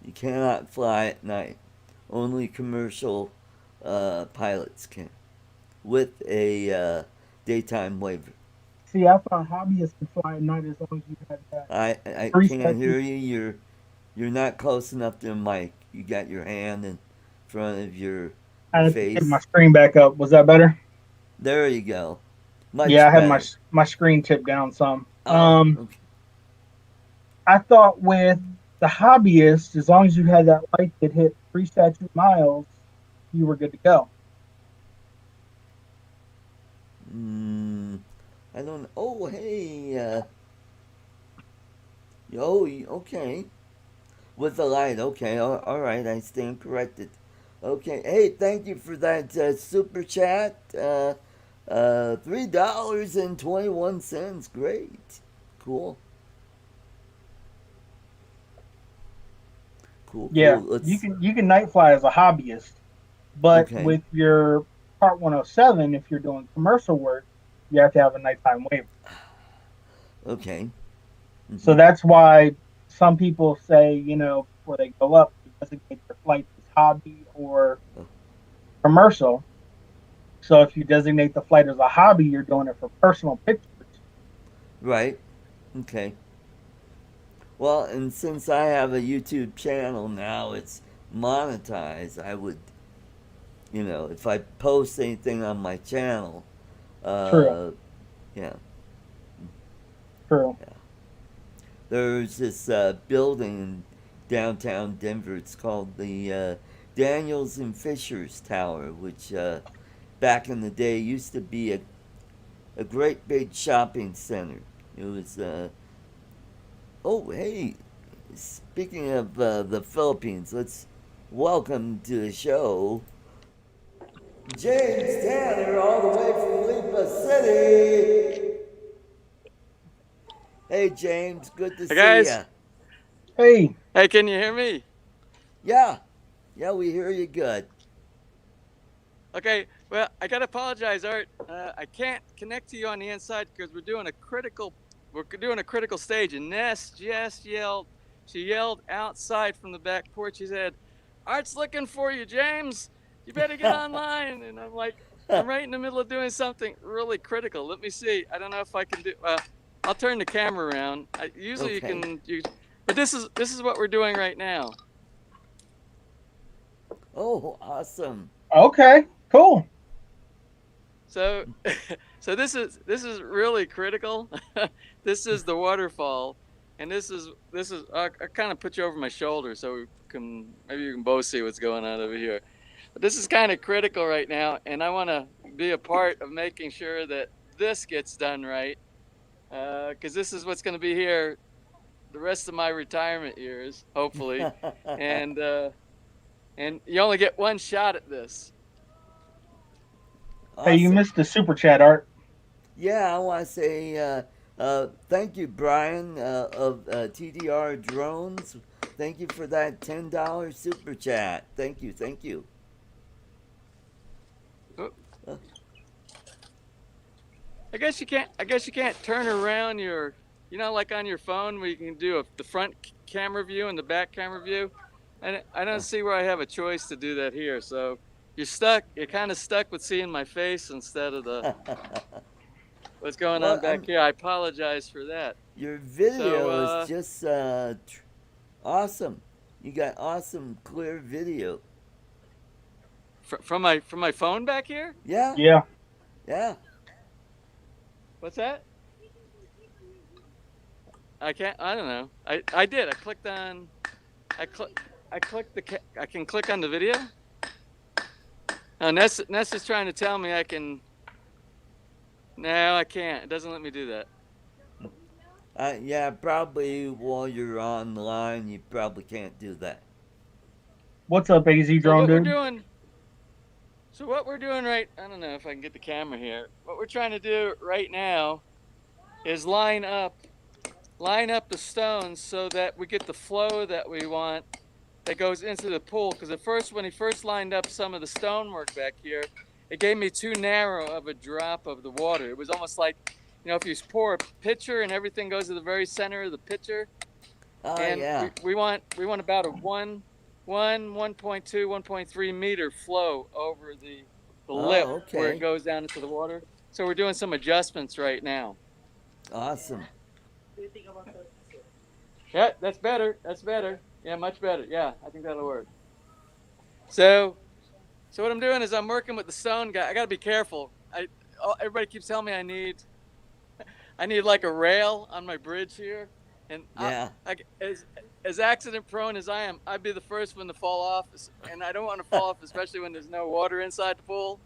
You cannot fly at night. Only commercial pilots can with a daytime waiver. See, I thought hobbyists could fly at night as long as you had that I can't preset. hear you. You're not close enough to the mic. You got your hand in front of I your had to get my face. screen back up. Was that better? There you go. Yeah, I Much had my better. my screen tipped down some. Oh, okay. I thought with the hobbyist, as long as you had that light that hit preset 2 miles, you were good to go. Mm, I don't. Oh, hey. Oh, okay. With the light. Okay. All right. I stand corrected. Okay. Hey, thank you for that super chat. $3.21. Great. Cool. Cool. Yeah, Cool. Let's. you can night fly as a hobbyist, but Okay. with your Part 107, if you're doing commercial work, you have to have a nighttime waiver. Okay. So Mm-hmm. that's why some people say, before they go up, to designate their flight as hobby or commercial. So if you designate the flight as a hobby, you're doing it for personal pictures. Right. Okay. Well, and since I have a YouTube channel now, it's monetized. I would, if I post anything on my channel, True, uh, yeah, true. yeah. There's this building in downtown Denver. It's called the Daniels and Fishers Tower, which back in the day used to be a great big shopping center. It was, oh, hey, speaking of the Philippines, let's welcome to the show James Tanner, all the way from Lipa City. Hey, James, good to Hey see guys, ya. Hey, hey, can you hear me? Yeah, yeah, we hear you good. Okay, well, I gotta apologize, Art. I can't connect to you on the inside because we're doing a critical stage, and Ness just yelled. She yelled outside from the back porch. She said, "Art's looking for you, James. You better get online." And I'm like, I'm right in the middle of doing something really critical. Let me see. I don't know if I can do. I'll turn the camera around. Usually you Okay. can. But this is what we're doing right now. Oh, awesome. okay, cool. So, so this is really critical. This is the waterfall, and this is. I kind of put you over my shoulder so we can maybe you can both see what's going on over here. this is kind of critical right now, and I want to be a part of making sure that this gets done right, because this is what's going to be here the rest of my retirement years, hopefully, and you only get one shot at this. Hey, you Awesome. missed the super chat, Art. Yeah, I want to say thank you, Brian of TDR Drones. Thank you for that $10 super chat. Thank you, thank you. Oh, Uh, I guess you can't. I guess you can't turn around your, like on your phone where you can do the front camera view and the back camera view. And I don't uh, see where I have a choice to do that here. So you're stuck. You're kind of stuck with seeing my face instead of the what's going on well, back here. I apologize for that. your So video is just awesome. You got awesome, clear video. from my phone back here. Yeah, Yeah. yeah. What's that? I can't. I don't know. I did. I clicked on. I clicked the. I can click on the video. Oh, Ness is trying to tell me I can. No, I can't. It doesn't let me do that. Yeah, probably while you're online, you probably can't do that. What's up, AZ So Drone what we're Dude? doing. So what we're doing right. I don't know if I can get the camera here. What we're trying to do right now is line up the stones so that we get the flow that we want that goes into the pool. Because at first, when he first lined up some of the stonework back here, it gave me too narrow of a drop of the water. It was almost like, if you pour a pitcher and everything goes to the very center of the pitcher, Oh, and yeah. we want about a 1.2, 1.3 meter flow over the lip Oh, where it okay. goes down into the water. So we're doing some adjustments right now. Awesome. Yeah, that's better. That's better. Yeah, much better. Yeah, I think that'll work. So what I'm doing is I'm working with the stone guy. I got to be careful. Everybody keeps telling me I need like a rail on my bridge here, and Yeah. as accident prone as I am, I'd be the first one to fall off, and I don't want to fall off, especially when there's no water inside the pool.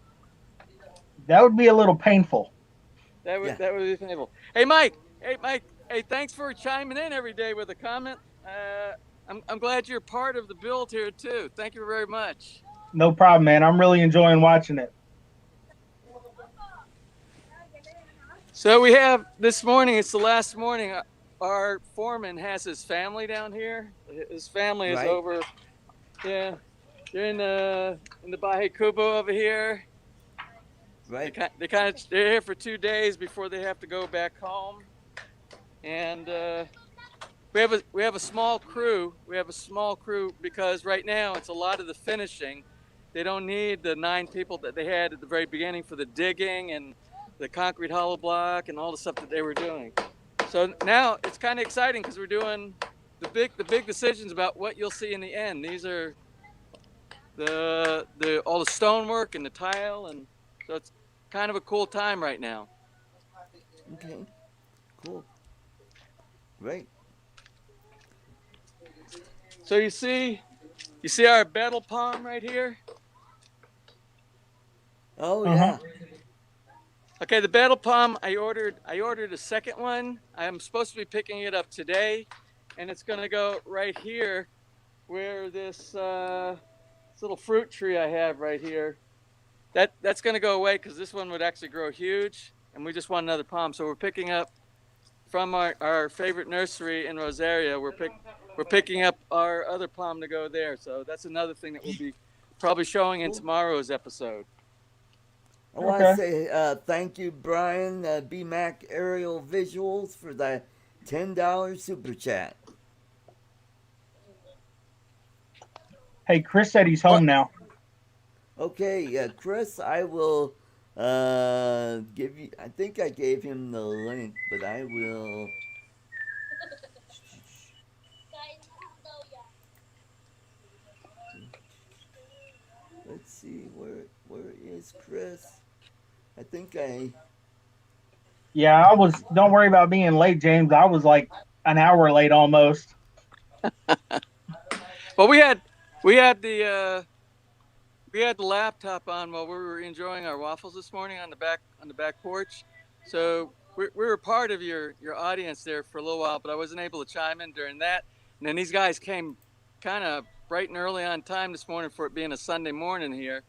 That would be a little painful. Yeah. That would be painful. Hey Mike. Hey, thanks for chiming in every day with a comment. I'm glad you're part of the build here too. Thank you very much. No problem, man. I'm really enjoying watching it. So we have this morning. It's the last morning. Our foreman has his family down here. His family is Right. over. Yeah, they're in the Baje Kubo over here. Right. They're here for 2 days before they have to go back home. And we have a small crew. We have a small crew because right now it's a lot of the finishing. They don't need the 9 people that they had at the very beginning for the digging and the concrete hollow block and all the stuff that they were doing. So now it's kind of exciting because we're doing the big decisions about what you'll see in the end. These are all the stonework and the tile, and so it's kind of a cool time right now. Okay. Cool. Right. So you see our betel palm right here. Oh, Uh-huh. yeah. Okay, the betel palm, I ordered a second one. I'm supposed to be picking it up today, and it's gonna go right here where this little fruit tree I have right here. That's gonna go away because this one would actually grow huge, and we just want another palm. So we're picking up from our favorite nursery in Rosario. We're picking up our other palm to go there. So that's another thing that we'll be probably showing in tomorrow's episode. I want to Okay. say thank you, Brian BMAC Aerial Visuals, for the $10 super chat. Hey, Chris said he's What? home now. Okay, Chris, I will give you. I think I gave him the link, but I will. Let's see where is Chris? I think I. Yeah, I was. Don't worry about being late, James. I was like an hour late almost. Well, we had the we had the laptop on while we were enjoying our waffles this morning on the back porch. So we were part of your audience there for a little while, but I wasn't able to chime in during that. And then these guys came kind of bright and early on time this morning for it being a Sunday morning here,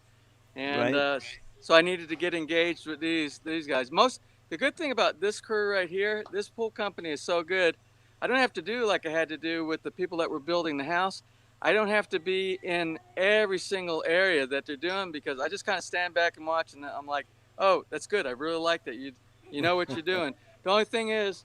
and Right? so I needed to get engaged with these guys. Most the good thing about this crew right here, this pool company is so good. I don't have to do like I had to do with the people that were building the house. I don't have to be in every single area that they're doing because I just kind of stand back and watch, and I'm like, oh, that's good. I really like that. You know what you're doing. The only thing is,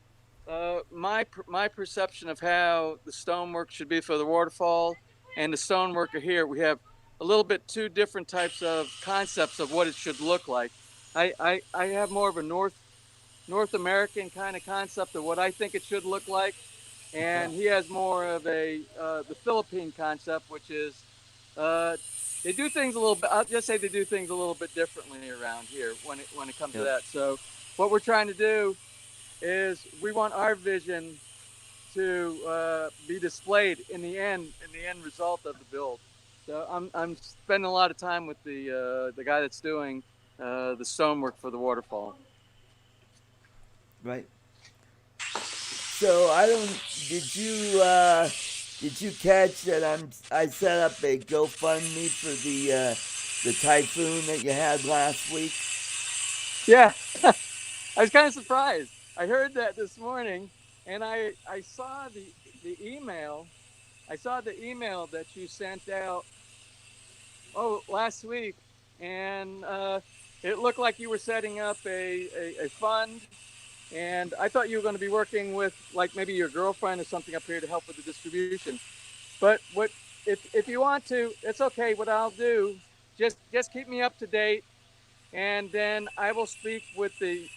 my perception of how the stonework should be for the waterfall and the stonework here, we have a little bit two different types of concepts of what it should look like. I have more of a North American kind of concept of what I think it should look like, and he has more of a the Philippine concept, which is uh, they do things a little bit. I'll just say they do things a little bit differently around here when it comes to Yep. that. So what we're trying to do is we want our vision to be displayed in the end result of the build. So I'm spending a lot of time with the guy that's doing the stonework for the waterfall. Right. So I don't. Did you catch that? I set up a GoFundMe for the typhoon that you had last week. Yeah, I was kind of surprised. I heard that this morning, and I saw the email. I saw the email that you sent out last week, and it looked like you were setting up a fund. And I thought you were going to be working with like maybe your girlfriend or something up here to help with the distribution. But what if you want to, it's okay. What I'll do, just keep me up to date, and then I will speak with the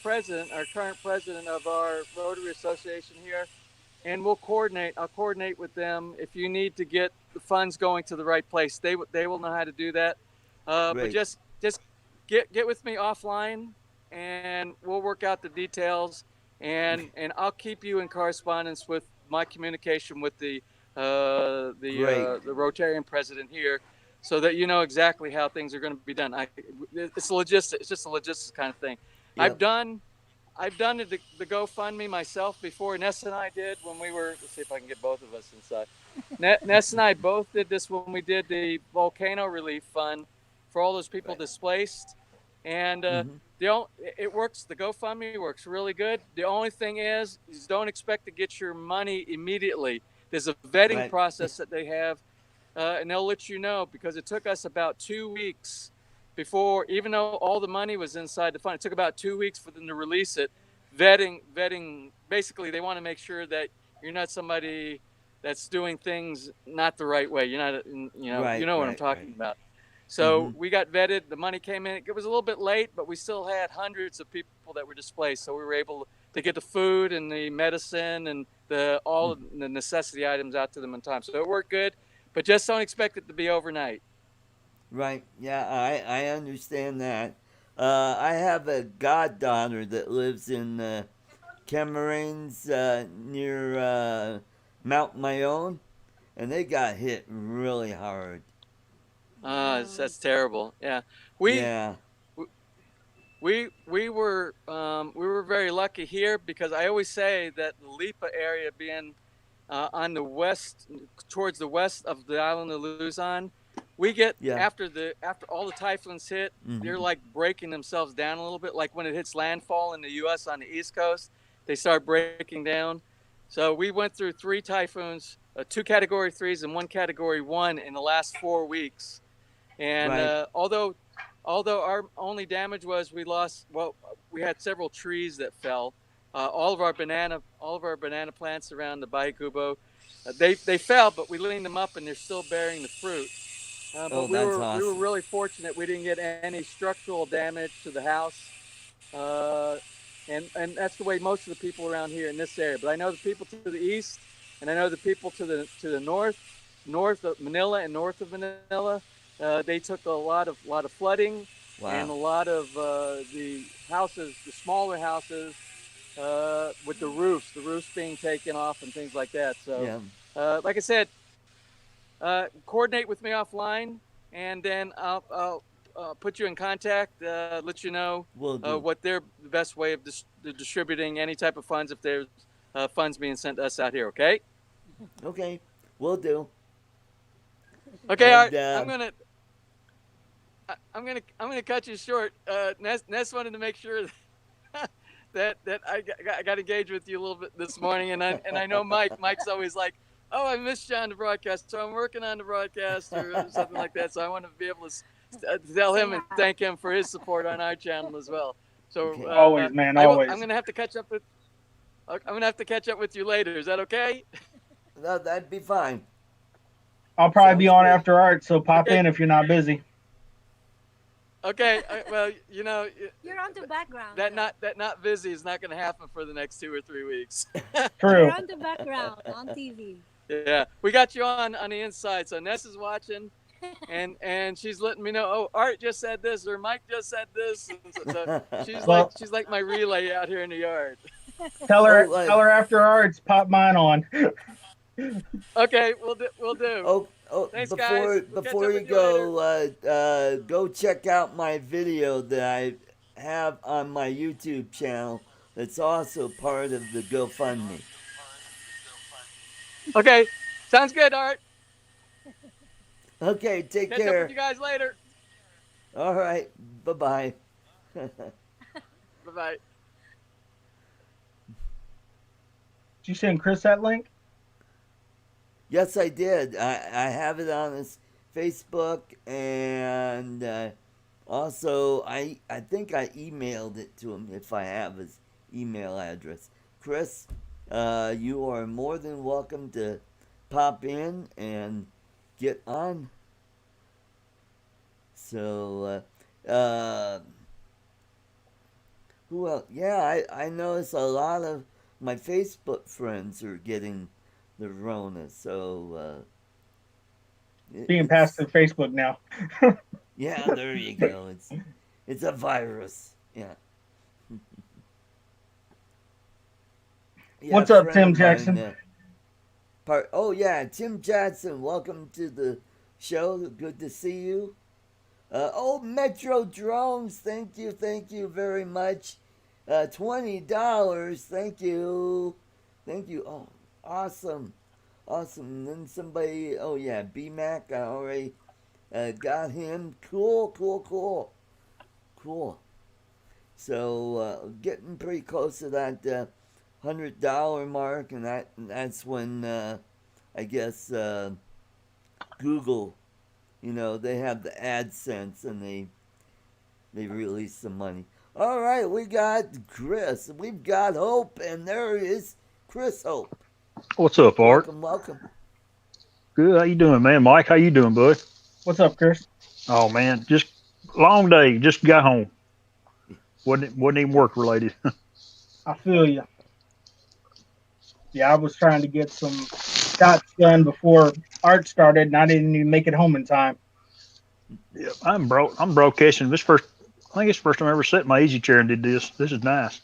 president, our current president of our Rotary Association here, and we'll coordinate. I'll coordinate with them if you need to get the funds going to the right place. They will know how to do that. But Great. just get with me offline, and we'll work out the details. And I'll keep you in correspondence with my communication with Great. the Rotarian president here, so that you know exactly how things are going to be done. It's a logistics. It's just a logistics kind of thing. I've Yep. done I've done the GoFundMe myself before. Ness and I did when we were. Let's see if I can get both of us inside. Ness and I both did this when we did the volcano relief fund for all those people Right. displaced, and Mm-hmm. it works. The GoFundMe works really good. The only thing is don't expect to get your money immediately. There's a vetting Right. process that they have, and they'll let you know because it took us about 2 weeks before, even though all the money was inside the fund, it took about 2 weeks for them to release it. Vetting. Basically, they want to make sure that you're not somebody that's doing things not the right way. You're not, you Right. know what I'm Right. Right. talking about. Mm-hmm. So we got vetted. The money came in. It was a little bit late, but we still had hundreds of people that were displaced. So we were able to get the food and the medicine and the all the necessity items out to them in time. So it worked good, but just don't expect it to be overnight. Right. Yeah, I understand that. I have a goddaughter that lives in Camarines near Mount Mayon, and they got hit really hard. That's terrible. Yeah, we Yeah. we were very lucky here because I always say that the Lipa area being on the west, towards the west of the island of Luzon, we get Yeah. after all the typhoons hit, they're Mm-hmm. like breaking themselves down a little bit. Like when it hits landfall in the U.S. on the East Coast, they start breaking down. So we went through three typhoons, two Category 3s and one Category 1 in the last 4 weeks. And Right. although our only damage was we had several trees that fell. All of our banana plants around the Baikubo, they fell, but we leaned them up and they're still bearing the fruit. Oh, But that's we were awesome. really fortunate. We didn't get any structural damage to the house, uh, and that's the way most of the people around here in this area. But I know the people to the east, and I know the people to the north of Manila and north of Manila. They took a lot of flooding, and a Wow. lot of the houses, the smaller houses, with the roofs being taken off and things like that. So, Yeah. like I said, coordinate with me offline. and then I'll put you in contact, let you know Will do. what their best way of distributing any type of funds if there's funds being sent to us out here. Okay. Okay, will do. Okay, And Art. I'm gonna cut you short. Ness wanted to make sure that I got engaged with you a little bit this morning, and I know Mike's always like, oh, I missed you on the broadcast, so I'm working on the broadcast or something like that. So I want to be able to tell him and thank him for his support on our channel as well. So Okay. Always, man, I'm always. gonna have to catch up with. I'm gonna have to catch up with you later. Is that okay? No, that'd be fine. I'll probably be Sounds on good. after Art, so pop Okay. in if you're not busy. Okay. Well, you know, You're on the background. that not busy is not going to happen for the next 2 or 3 weeks. True. You're on the background on TV. Yeah, we got you on the inside. So Ness is watching, and she's letting me know. Oh, Art just said this, or Mike just said this. So she's like my relay out here in the yard. Tell her, Oh, tell her after Art's pop mine on. Okay, we'll do. Thanks, guys. We'll catch before up you with you later. go, go check out my video that I have on my YouTube channel. That's also part of the GoFundMe. Okay, sounds good, Art. Okay, take Catch up care. with you guys later. All right, bye bye. Bye bye. Did you send Chris that link? Yes, I did. I have it on his Facebook, and also I think I emailed it to him if I have his email address. Chris, you are more than welcome to pop in and get on. So, who else? Yeah, I notice a lot of my Facebook friends are getting the Rona. So, Being passed through Facebook now. yeah, there you go. It's a virus. Yeah. Yeah, What's a up, friend Tim of mine, Jackson? oh yeah, Tim Jackson. Welcome to the show. Good to see you. Oh, Metro Drones. Thank you very much. $20. Thank you. Oh, awesome. And then somebody. Oh yeah, BMac. I already got him. Cool. So getting pretty close to that $100 mark, and that's when I guess Google, they have the AdSense and they release some money. All right, we got Chris. We've got Hope, and there is Chris Hope. What's up, Art? Welcome. Good. How you doing, man? Mike, how you doing, bud? What's up, Chris? Oh man, just long day. Just got home. Wasn't even work related. I feel you. Yeah, I was trying to get some shots done before Art started, and I didn't even make it home in time. Yeah, I'm broadcasting. I think it's the first time I ever sat in my easy chair and did this. This is nice.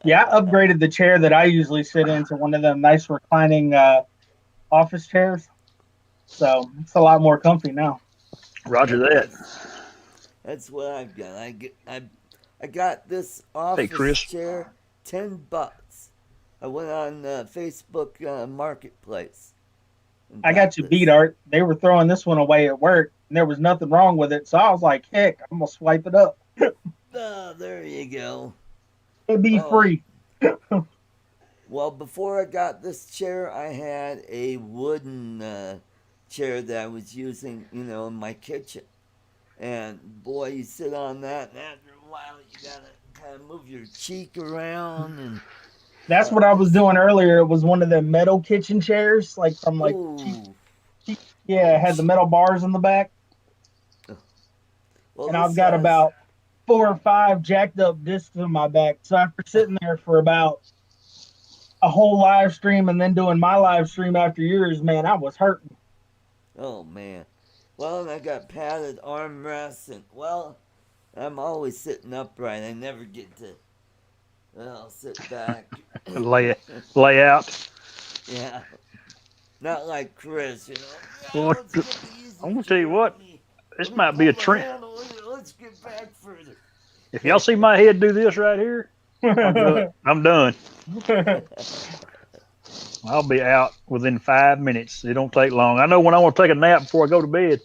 Yeah, I upgraded the chair that I usually sit in to one of them nice reclining office chairs. So it's a lot more comfy now. Roger that. That's what I've got. I got this office Chris. chair, $10. I went on Facebook Marketplace. I got you beat, Art. They were throwing this one away at work, and there was nothing wrong with it. So I was like, heck, I'm gonna swipe it up. Oh, there you go. It'd be free. Well, before I got this chair, I had a wooden chair that I was using, in my kitchen. And boy, you sit on that, and after a while, you gotta kind of move your cheek around. And That's what I was doing earlier. It was one of the metal kitchen chairs, like from like cheap. Yeah, it had the metal bars in the back. Well, and I've got about 4 or 5 jacked up discs in my back. So after sitting there for about a whole live stream and then doing my live stream after yours, man, I was hurting. Oh man. Well, and I got padded armrests, and well, I'm always sitting upright. I never get to sit back. lay out. Yeah. Not like Chris, Yeah, What? let's get the easy I'm gonna tell you chair. what. Let This me might be pull a the trend. handle. Let's get back further. If y'all see my head do this right here, I'm done. I'm done. I'll be out within 5 minutes. It don't take long. I know when I want to take a nap before I go to bed.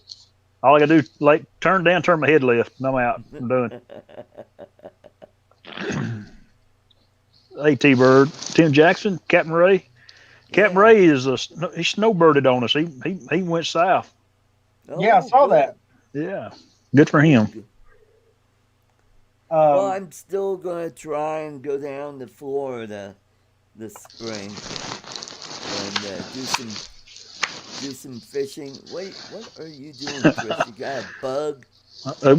All I gotta do, like, turn down, turn my head left, and I'm out. I'm done. Hey, T-Bird, Tim Jackson, Captain Ray. Captain Yeah. Ray is he snowbirded on us. He went south. Yeah, I Oh, saw good. that. Yeah, good for Good, him. good. Well, Um, I'm still gonna try and go down to Florida this spring and do some fishing. Wait, what are you doing, Chris? You got a bug? It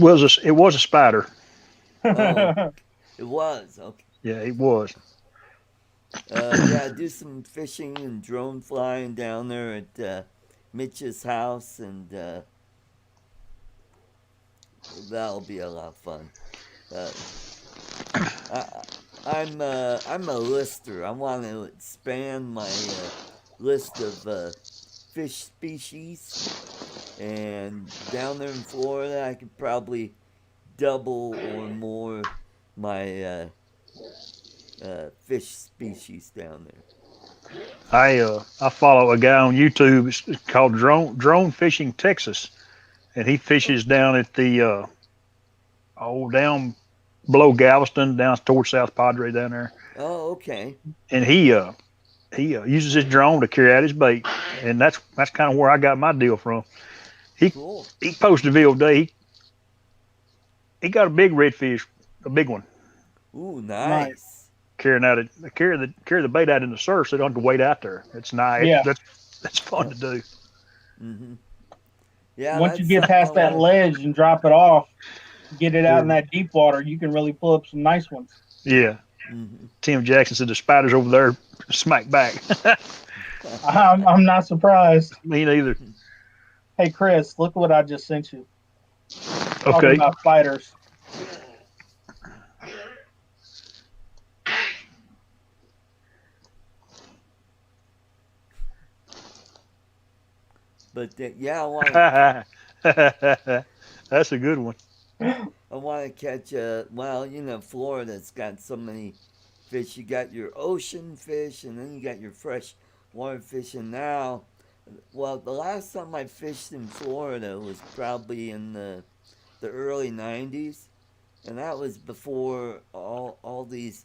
was a spider. Oh, it was. Okay. Yeah, it was. Yeah, do some fishing and drone flying down there at Mitch's house, and that'll be a lot of fun. Uh, I, I'm a lister. I want to expand my list of fish species, and down there in Florida, I could probably double or more my fish species down there. I follow a guy on YouTube. It's called Drone Fishing Texas, and he fishes down at the down below Galveston, down towards South Padre down there, Oh, okay. and he uses his drone to carry out his bait, and that's kind of where I got my deal from. He Cool. he posted a video today. He got a big redfish, a big one, Ooh, nice. nice. carrying out it carry the bait out in the surf, so they don't have to wait out there. It's nice. Yeah. That's fun to Yep. do. Mhm. Yeah, Once you that's get something I past that want ledge and drop it off, get it out in Yeah. that deep water, you can really pull up some nice ones. Yeah. to. Mhm. Tim Jackson said the spiders over there smack back. I'm not surprised. Me neither. Hey, Chris, look what I just sent you. Talking Okay. about spiders. But yeah, That's a good one. I want to catch a. Well, Florida's got so many fish. You got your ocean fish, and then you got your fresh water fish. And now, well, the last time I fished in Florida was probably in the early '90s, and that was before all these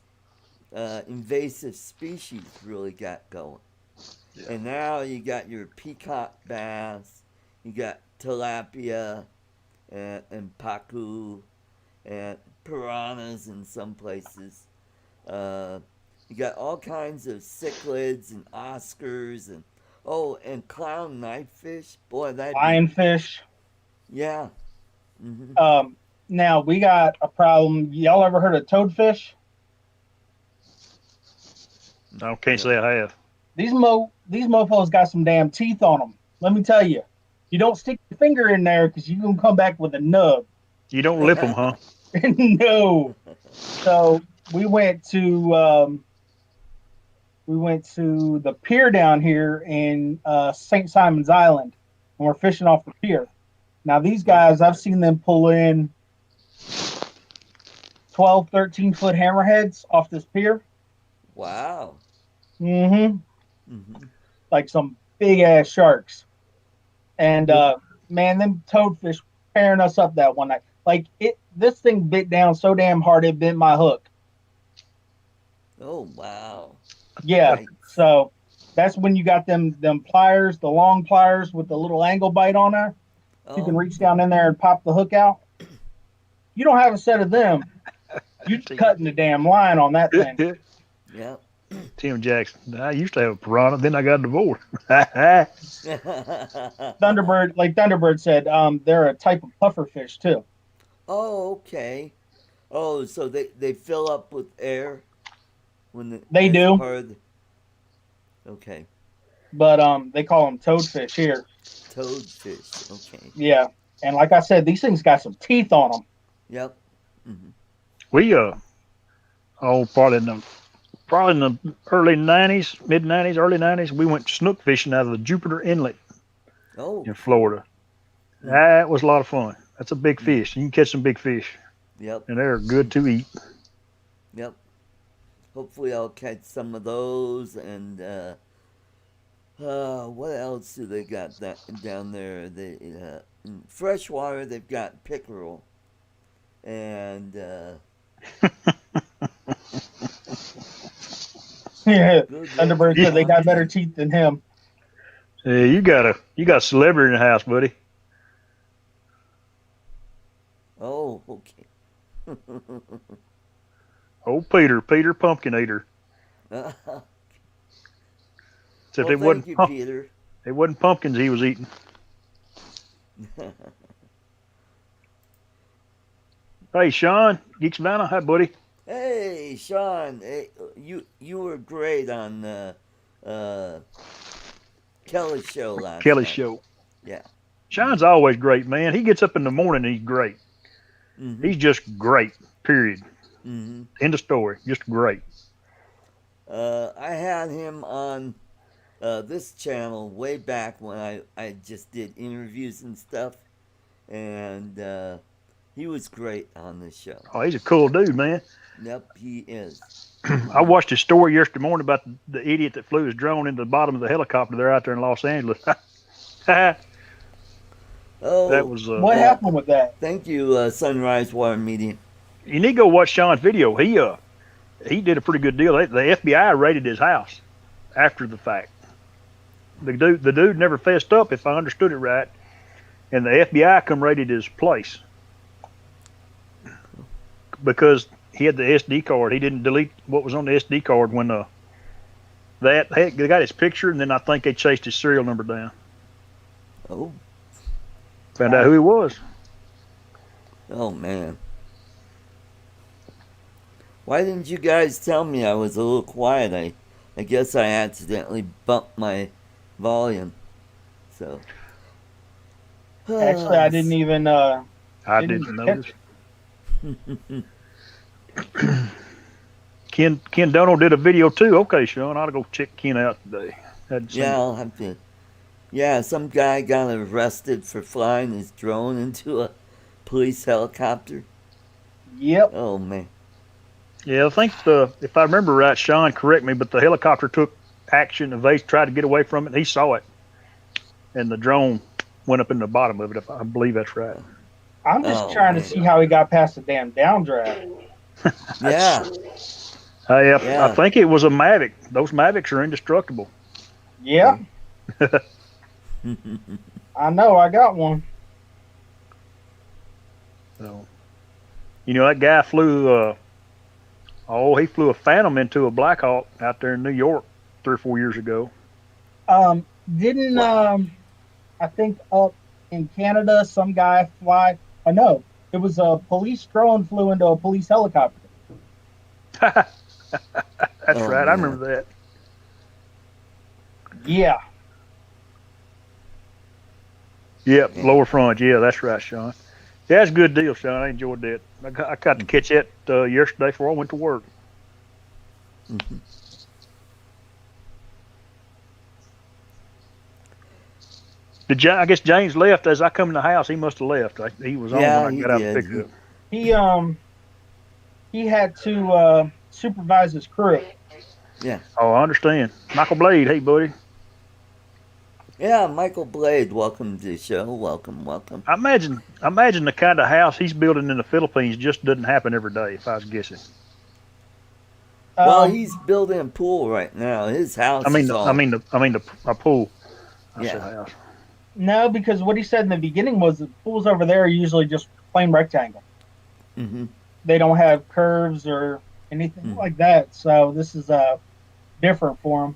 invasive species really got going. Yeah. And now you got your peacock bass, you got tilapia and pacu and piranhas in some places. Uh, you got all kinds of cichlids and oscars and and clown knifefish. Boy, that'd be Lionfish. yeah. Hmm. Now we got a problem. Y'all ever heard of toadfish? I can't No. say I have. These mofos got some damn teeth on them. Let me tell you. You don't stick your finger in there because you're gonna come back with a nub. You don't lip them, huh? No. So we went to the pier down here in St. Simon's Island, and we're fishing off the pier. Now these guys, I've seen them pull in 12, 13-foot hammerheads off this pier. Wow. Mm-hmm. Hmm. Like some big ass sharks. And man, them toadfish tearing us up that one night. Like this thing bit down so damn hard it bent my hook. Oh wow. Yeah. Right. So that's when you got them pliers, the long pliers with the little angle bite on there. You can Oh. reach down in there and pop the hook out. You don't have a set of them. You cutting the damn line on that thing. Yeah. Tim Jackson. I used to have a piranha, then I got divorced. Thunderbird, like Thunderbird said, they're a type of puffer fish too. Oh, okay. Oh, so they fill up with air They as do, part of the, okay. but they call them toadfish here. Toadfish. Okay. Yeah, and like I said, these things got some teeth on them. Yep. Hmm. We probably probably in the early '90s, mid '90s, early '90s. We went snook fishing out of the Jupiter Inlet Oh, in cool. Florida. That was a lot of fun. That's a big fish. You can catch some big fish, Yep. and they're good to eat. Yep. Hopefully, I'll catch some of those. And what else do they got down there? In freshwater, they've got pickerel. And Yeah, good Thunderbird looking said they got better monkey. teeth than him. Yeah, you got a celebrity in the house, buddy. Oh, okay. Old Peter Pumpkin Eater. Except Well, thank you, Peter. it wasn't pumpkins he was eating. Hey, Sean, Geek Savannah, hi, buddy. Hey, Sean. Hey, you were great on Kelly's show last Kelly's night. show. Yeah. Sean's always great, man. He gets up in the morning and he's great. Mm-hmm. He's just great, period. Mm-hmm. End of story. Just great. I had him on this channel way back when I just did interviews and stuff, and he was great on this show. Oh, he's a cool dude, man. Yep, he is. I watched his story yesterday morning about the idiot that flew his drone into the bottom of the helicopter. They're out there in Los Angeles. Oh, That was. What happened with that? Thank you, Sunrise Water Media. You need to go watch Sean's video. He did a pretty good deal. The FBI raided his house after the fact. The dude never fessed up, if I understood it right, and the FBI come raided his place because he had the SD card. He didn't delete what was on the SD card when they got his picture, and then I think they chased his serial number down. Oh, Found out who he was. oh man. Why didn't you guys tell me I was a little quiet? I guess I accidentally bumped my volume. So. Actually, I didn't even. I Didn't didn't catch notice. Ken Donald did a video too. Okay, Sean, I ought to go check Ken out today. Yeah, I'll have to. Yeah, some guy got arrested for flying his drone into a police helicopter. Yep. Oh man. Yeah, I think if I remember right, Sean, correct me, but the helicopter took action. They tried to get away from it. And he saw it, and the drone went up in the bottom of it. I believe that's right. I'm just Oh, trying man. to see how he got past the damn downdraft. Yeah. I think it was a Mavic. Those Mavics are indestructible. Yeah, I know. I got one. So, that guy flew. He flew a Phantom into a Black Hawk out there in New York 3 or 4 years ago. Didn't I think up in Canada some guy fly? Oh no, it was a police drone flew into a police helicopter. That's Oh, right. I man. remember that. Yeah. Yep, lower front. Yeah, that's right, Sean. Yeah, that's a good deal, Sean. I enjoyed that. I got to catch that yesterday before I went to work. Mhm. I guess James left as I come in the house. He must have left. He was on Yeah, when I he got out did. and picked up. He had to supervise his crew. Yeah. Oh, I understand. Michael Blade, hey buddy. Yeah, Michael Blade, welcome to the show. Welcome. I imagine the kind of house he's building in the Philippines just doesn't happen every day. If I was guessing. Well, Um, he's building a pool right now. His house I mean, is all. a pool. I said Yeah. house. no, because what he said in the beginning was the pools over there are usually just plain rectangle. Mm-hmm. They don't have curves or anything like that. So this is different for him.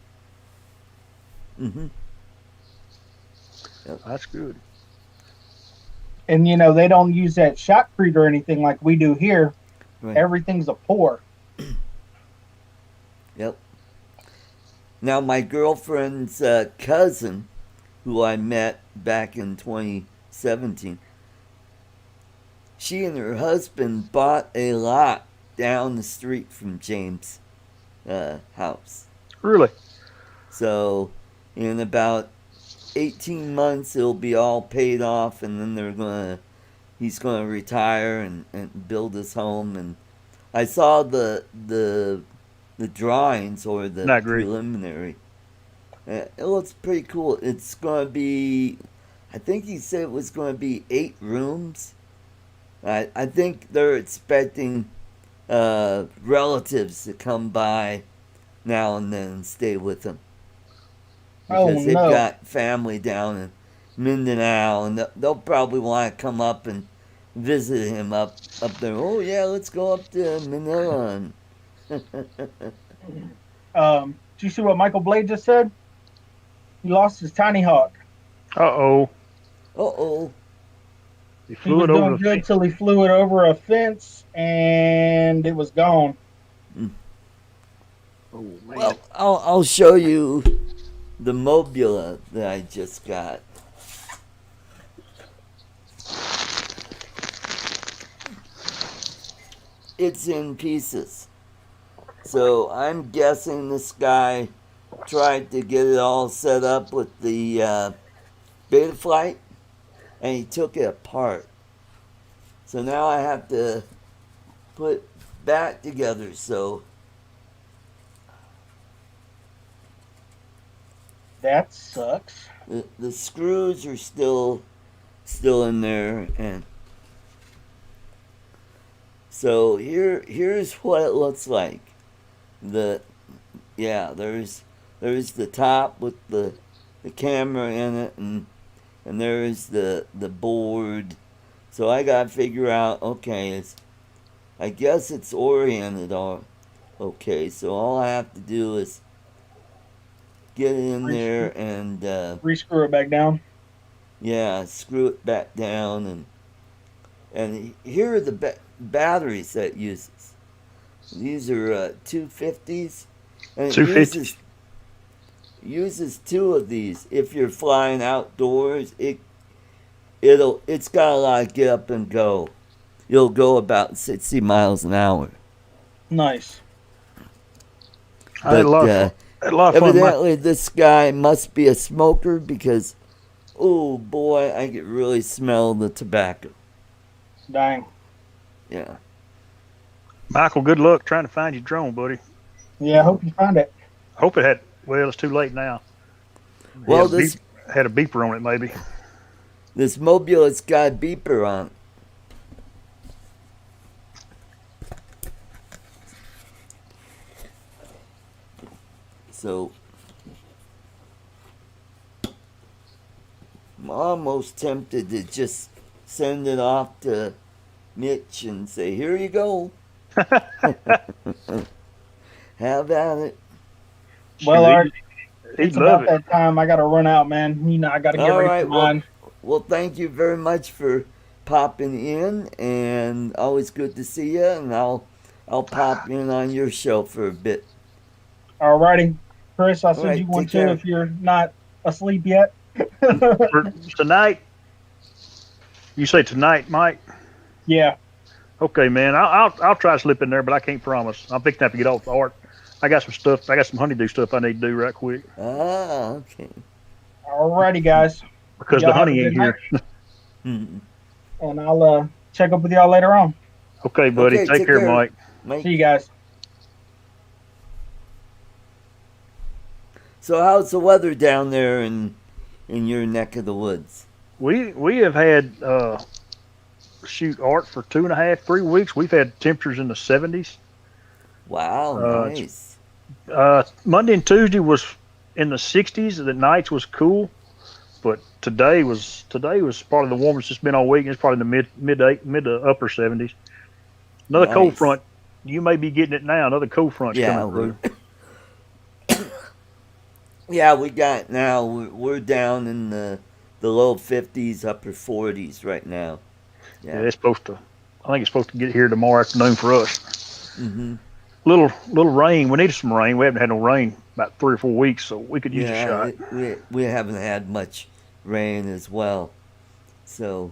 Mm-hmm. That's good. And they don't use that shotcrete or anything like we do here. Right. Everything's a pour. Yep. Now, my girlfriend's cousin, who I met back in 2017, she and her husband bought a lot down the street from James. house. Really? So in about 18 months, it'll be all paid off, and then he's gonna retire and build his home. And I saw the drawings or the I agree. preliminary. It looks pretty cool. It's gonna be, I think he said it was gonna be 8 rooms. I think they're expecting relatives to come by now and then and stay with them Oh because they've no. got family down in Mindanao, and they'll probably want to come up and visit him up there. Oh yeah, let's go up to Manila. And Do you see what Michael Blade just said? He lost his tiny hawk. Uh-oh. oh, He He flew was it over doing the good fence. till he flew it over a fence and it was gone. Oh, man. well, I'll show you the Mobula that I just got. It's in pieces. So I'm guessing this guy tried to get it all set up with the beta flight, and he took it apart. So now I have to put back together. So That sucks. the screws are still in there, and so here's what it looks like. The yeah, there's the top with the camera in it, and there's the board. So I gotta figure out. Okay, I guess it's oriented all okay. So all I have to do is get it in there and Rescrew it back down. yeah, screw it back down, and here are the batteries that it uses. These are 250s, and it 250. uses 2 of these. If you're flying outdoors, it's got a lot of get up and go. You'll go about 60 miles an hour. Nice. I had a But lot of fun. I had a lot of fun. evidently, this guy must be a smoker because, oh boy, I could really smell the tobacco. Dang. Yeah. Michael, good luck trying to find your drone, buddy. Yeah, I hope you find it. Hope it had. Well, it's too late now. Well, Had a beeper on it, maybe. this Mobile, it's got a beeper on it. So I'm almost tempted to just send it off to Mitch and say, "Here you go. Have at it." Well, Art, He'd it's love about it. that time. I got to run out, man. You know, I got to get All ready right. for mine. Well, thank you very much for popping in, and always good to see you. And I'll pop in on your show for a bit. Alrighty. Chris, I'll All send right, you one take too care. if you're not asleep yet. For tonight, you say tonight, Mike? Yeah. Okay, man. I'll try to slip in there, but I can't promise. I'm fixing to have to get off the art. I got some stuff. I got some honeydew stuff I need to do right quick Ah, okay. Alrighty, guys. because Y'all the have a honey good ain't night, here. Hmm. and I'll check up with y'all later on. Okay, buddy. Okay, Take care, Mike. Mike. See you guys. So how's the weather down there in your neck of the woods? We have had shoot art for 2.5, 3 weeks. We've had temperatures in the 70s. Wow, It's nice. Monday and Tuesday was in the 60s. The nights was cool, but today was probably the warmest it's been all week. It's probably in the mid to upper 70s. Another cold Nice. front. You may be getting it now. Another cold front's Yeah, coming through. yeah, we got now. We're down in the low 50s, upper 40s right now. Yeah, Yeah. it's supposed to. I think it's supposed to get here tomorrow afternoon for us. Mhm. Little rain. We needed some rain. We haven't had no rain about 3 or 4 weeks, so we could use a Yeah, shot. we haven't had much rain as well. So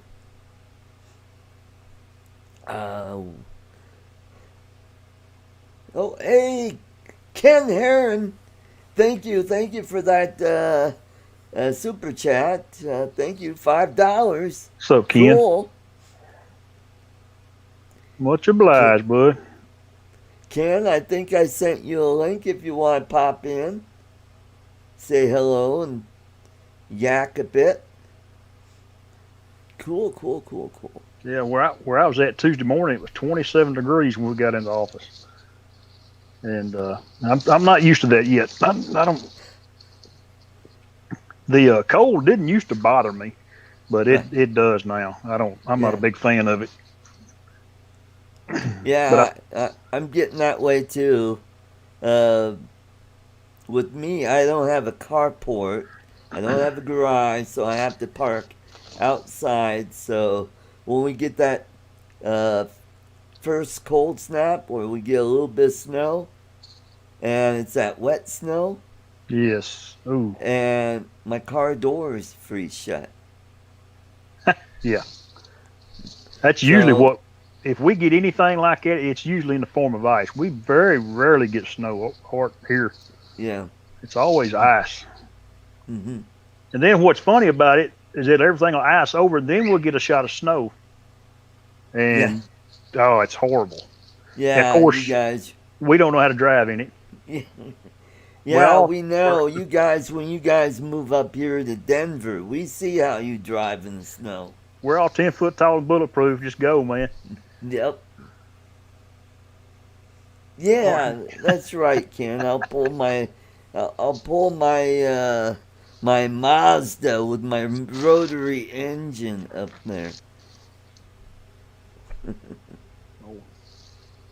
oh, hey, Ken Heron, thank you for that super chat. Thank you, $5. What's up, Ken? Cool. Much obliged, bud. Ken, I think I sent you a link if you want to pop in, say hello, and yak a bit. Cool. Yeah, where I was at Tuesday morning, it was 27 degrees when we got into office, and I'm not used to that yet. I don't. The cold didn't used to bother me, but it does now. I'm not a big fan of it. Yeah, I'm getting that way too. Uh, with me, I don't have a carport. I don't have a garage, so I have to park outside. So when we get that uh, first cold snap, or we get a little bit of snow, and it's that wet snow, Yes. Ooh. and my car doors freeze shut. Yeah. That's usually So what. If we get anything like that, it's usually in the form of ice. We very rarely get snow here. yeah. It's always ice. Hmm. And then what's funny about it is that everything will ice over, then we'll get a shot of snow. Yeah. And oh, it's horrible. And of Yeah, you course, guys. we don't know how to drive in it. Yeah, Well, we know. You guys, when you guys move up here to Denver, we see how you drive in the snow. we're all 10 foot tall and bulletproof. Just go, man. Yep. Yeah, that's right, Ken. I'll pull my Mazda with my rotary engine up there.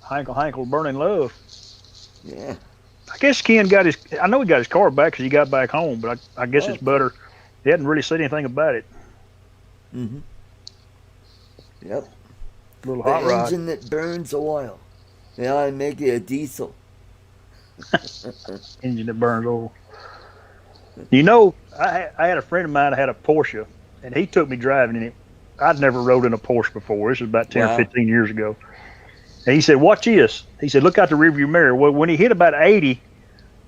Hankle burning love. Yeah. I guess Ken got his. I know he got his car back because he got back home, but I guess it's Okay. better. He hadn't really said anything about it. Mhm. Yep. Little The hot rod. engine that burns oil. They ought to make it a diesel. Engine that burns oil. You know, I had a friend of mine that had a Porsche, and he took me driving in it. I'd never rode in a Porsche before. This was about 10 or Wow. 15 years ago. And he said, "Watch this." He said, "Look out the rearview mirror." Well, when he hit about 80,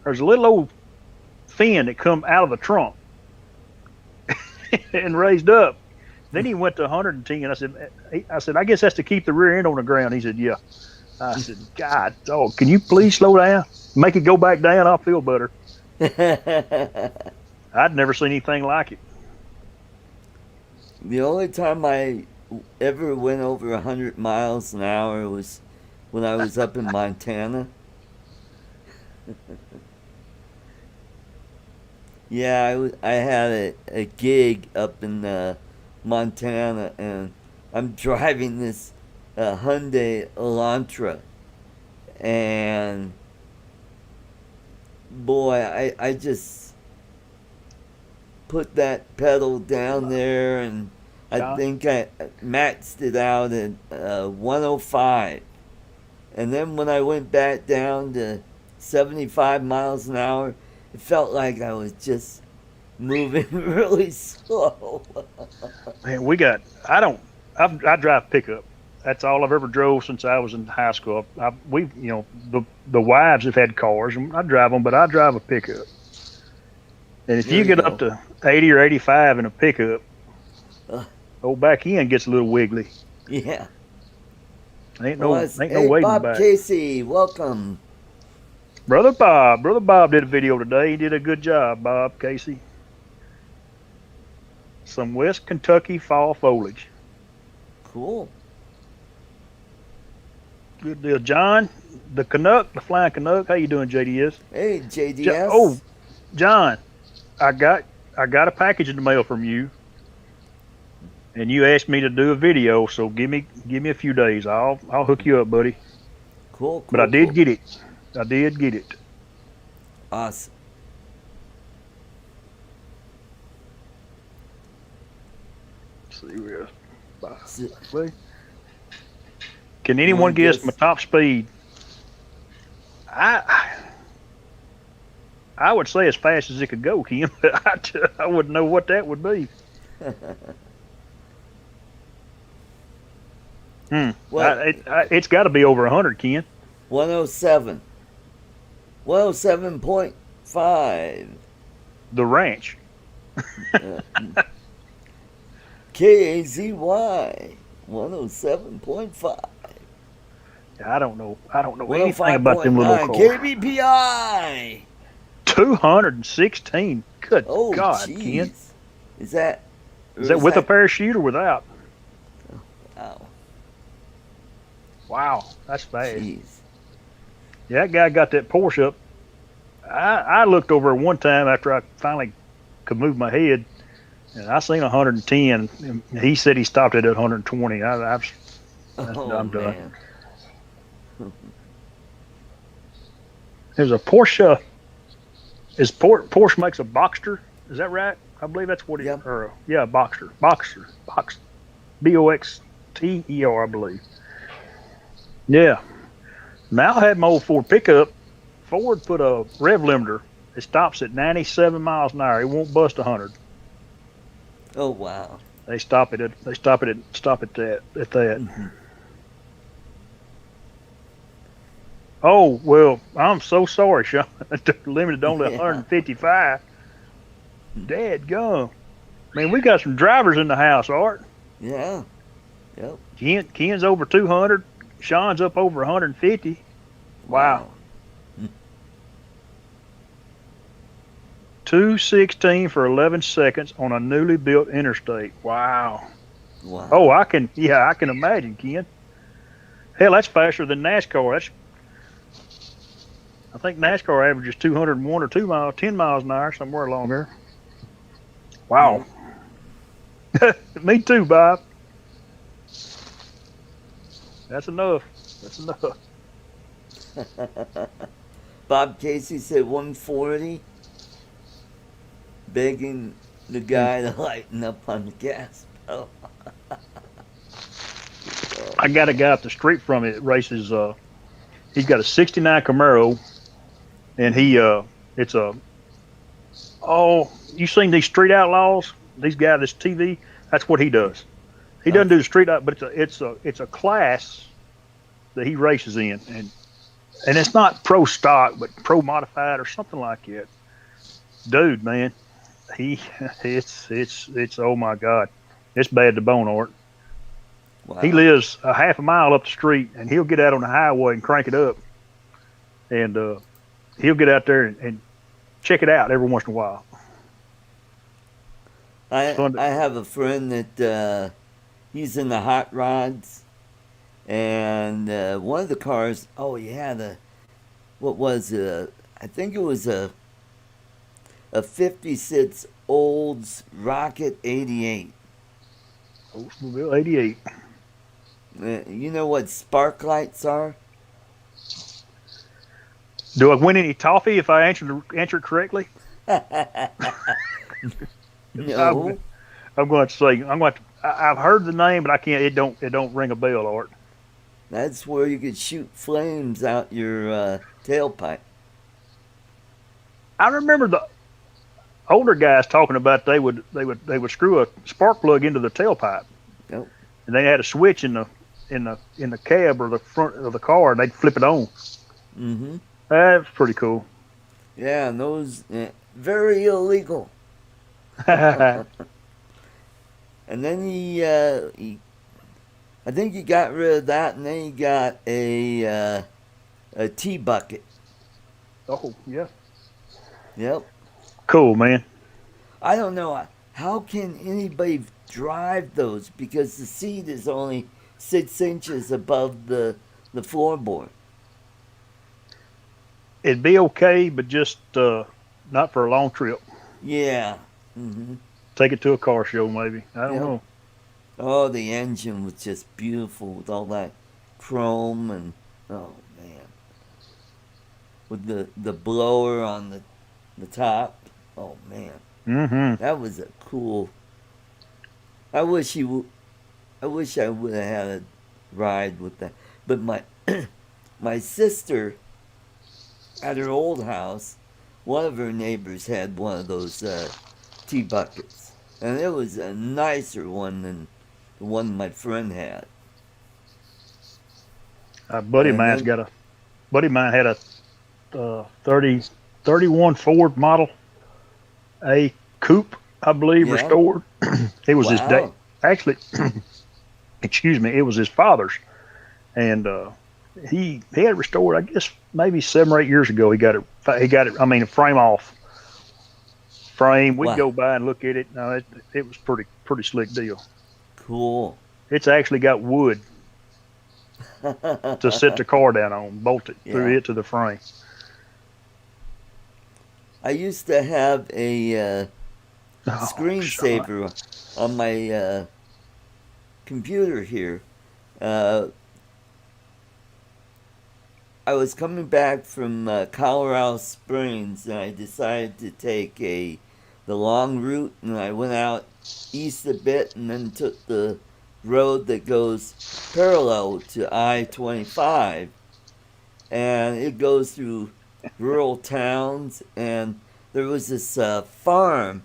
there's a little old fin that come out of the trunk and raised up. Then he went to 110. I said, "I guess that's to keep the rear end on the ground." He said, "Yeah." I said, "God, dog, can you please slow down? Make it go back down. I'll feel better." I'd never seen anything like it. The only time I ever went over 100 miles an hour was when I was up in Montana. Yeah, I had a gig up in Montana, and I'm driving this Hyundai Elantra, and boy, I just put that pedal down there, and I John? think I maxed it out at 105. And then when I went back down to 75 miles an hour, it felt like I was just moving really slow. Man, I drive pickup. That's all I've ever drove since I was in high school. The wives have had cars, and I drive them, but I drive a pickup. And if There you you get up go. to 80 or 85 in a pickup, Uh, old back end gets a little wiggly. yeah. Ain't Well, no hey, waiting Bob back. Casey, welcome. Brother Bob did a video today. He did a good job, Bob Casey. Some West Kentucky fall foliage. Cool. Good deal, John. The Flying Canuck. How you doing, JDS? Hey, JDS. Oh, John, I got a package in the mail from you, and you asked me to do a video. So give me a few days. I'll hook you up, buddy. Cool. But I did get it. I did get it. Awesome. Let's see where. S- Can anyone guess guess? my top speed? I would say as fast as it could go, Kim, but I wouldn't know what that would be. Well, It's got to be over 100, Ken. 107. 107.5. The ranch. Uh, KAZY 107.5. I don't know. I don't know anything about them little 105.9 cars. KBPI. 216. Good Oh, God, Ken. jeez. Is that, or Is that is with a that, parachute or without? oh, Wow, that's fast. jeez. Yeah, that guy got that Porsche up. I looked over one time after I finally could move my head, and I seen 110. And he said he stopped it at 120. Oh, I'm done. man. There's a Porsche. Porsche makes a Boxster? Is that right? I believe that's what Yep. yeah, Boxster, Boxter, I believe. Yeah. Now I had my old Ford pickup. Ford put a rev limiter. It stops at 97 miles an hour. It won't bust 100. Oh, wow. They stop it at that. Hmm. Oh well, I'm so sorry, Sean. The limited only Yeah. 155. Dad gum. Man, we got some drivers in the house, Art. Yeah. Yep. Ken's over 200. Sean's up over 150. Wow. Wow. 216 for 11 seconds on a newly built interstate. Wow. Wow. Oh, I can imagine, Ken. Hell, that's faster than NASCAR. I think NASCAR averages 201 or 10 miles an hour, somewhere along there. Wow. Me too, Bob. That's enough. That's enough. Bob Casey said 140, begging the guy to lighten up on the gas pedal. I got a guy up the street from me that races. He's got a '69 Camaro, and it's a. Oh, you seen these Street Outlaws? These guys, this TV. That's what he does. He doesn't do the street out, but it's a class that he races in, and it's not pro stock, but pro modified or something like that. Dude, man, it's oh my God, it's bad to bone, Art. Wow. He lives a half a mile up the street, and he'll get out on the highway and crank it up, and he'll get out there and check it out every once in a while. I Fun to- have a friend that he's in the hot rods, and one of the cars. Oh yeah, what was it? I think it was a '56 Olds Rocket '88. Oldsmobile '88. You know what spark lights are? Do I win any toffee if I answer it correctly? No. I'm going to say I've heard the name, but I can't. It don't ring a bell, Art. That's where you could shoot flames out your tailpipe. I remember the older guys talking about they would screw a spark plug into the tailpipe, Yep. and they had a switch in the cab or the front of the car, and they'd flip it on. Mm-hmm. That's pretty cool. Yeah, and those very illegal. Yeah, And then I think he got rid of that, and then he got a tea bucket. oh yeah, Yep. cool, man. I don't know how can anybody drive those because the seat is only 6 inches above the floorboard. It'd be okay, but just not for a long trip. Yeah. Mm-hmm. Take it to a car show, maybe. I don't Yep. know. Oh, the engine was just beautiful with all that chrome and oh man, with the blower on the top. Oh man, Mm-hmm. that was a cool. I wish I wish I would have had a ride with that. But my sister at her old house, one of her neighbors had one of those tea buckets, and it was a nicer one than the one my friend had. A buddy of And mine's then, got a buddy of mine had a 30, 31 Ford Model A Coupe, I believe, Yeah. restored. It was his dad. Wow. Actually, excuse me, it was his father's, and he had it restored. I guess maybe 7 or 8 years ago. He got it. He got it. I mean, frame off frame. We'd Wow. go by and look at it. No, it was pretty slick deal. Cool. It's actually got wood to sit the car down on, bolted through Yeah. it to the frame. I used to have a Oh, Sean. screensaver on my computer here. Uh, I was coming back from Colorado Springs, and I decided to take the long route, and I went out east a bit, and then took the road that goes parallel to I-25, and it goes through rural towns, and there was this farm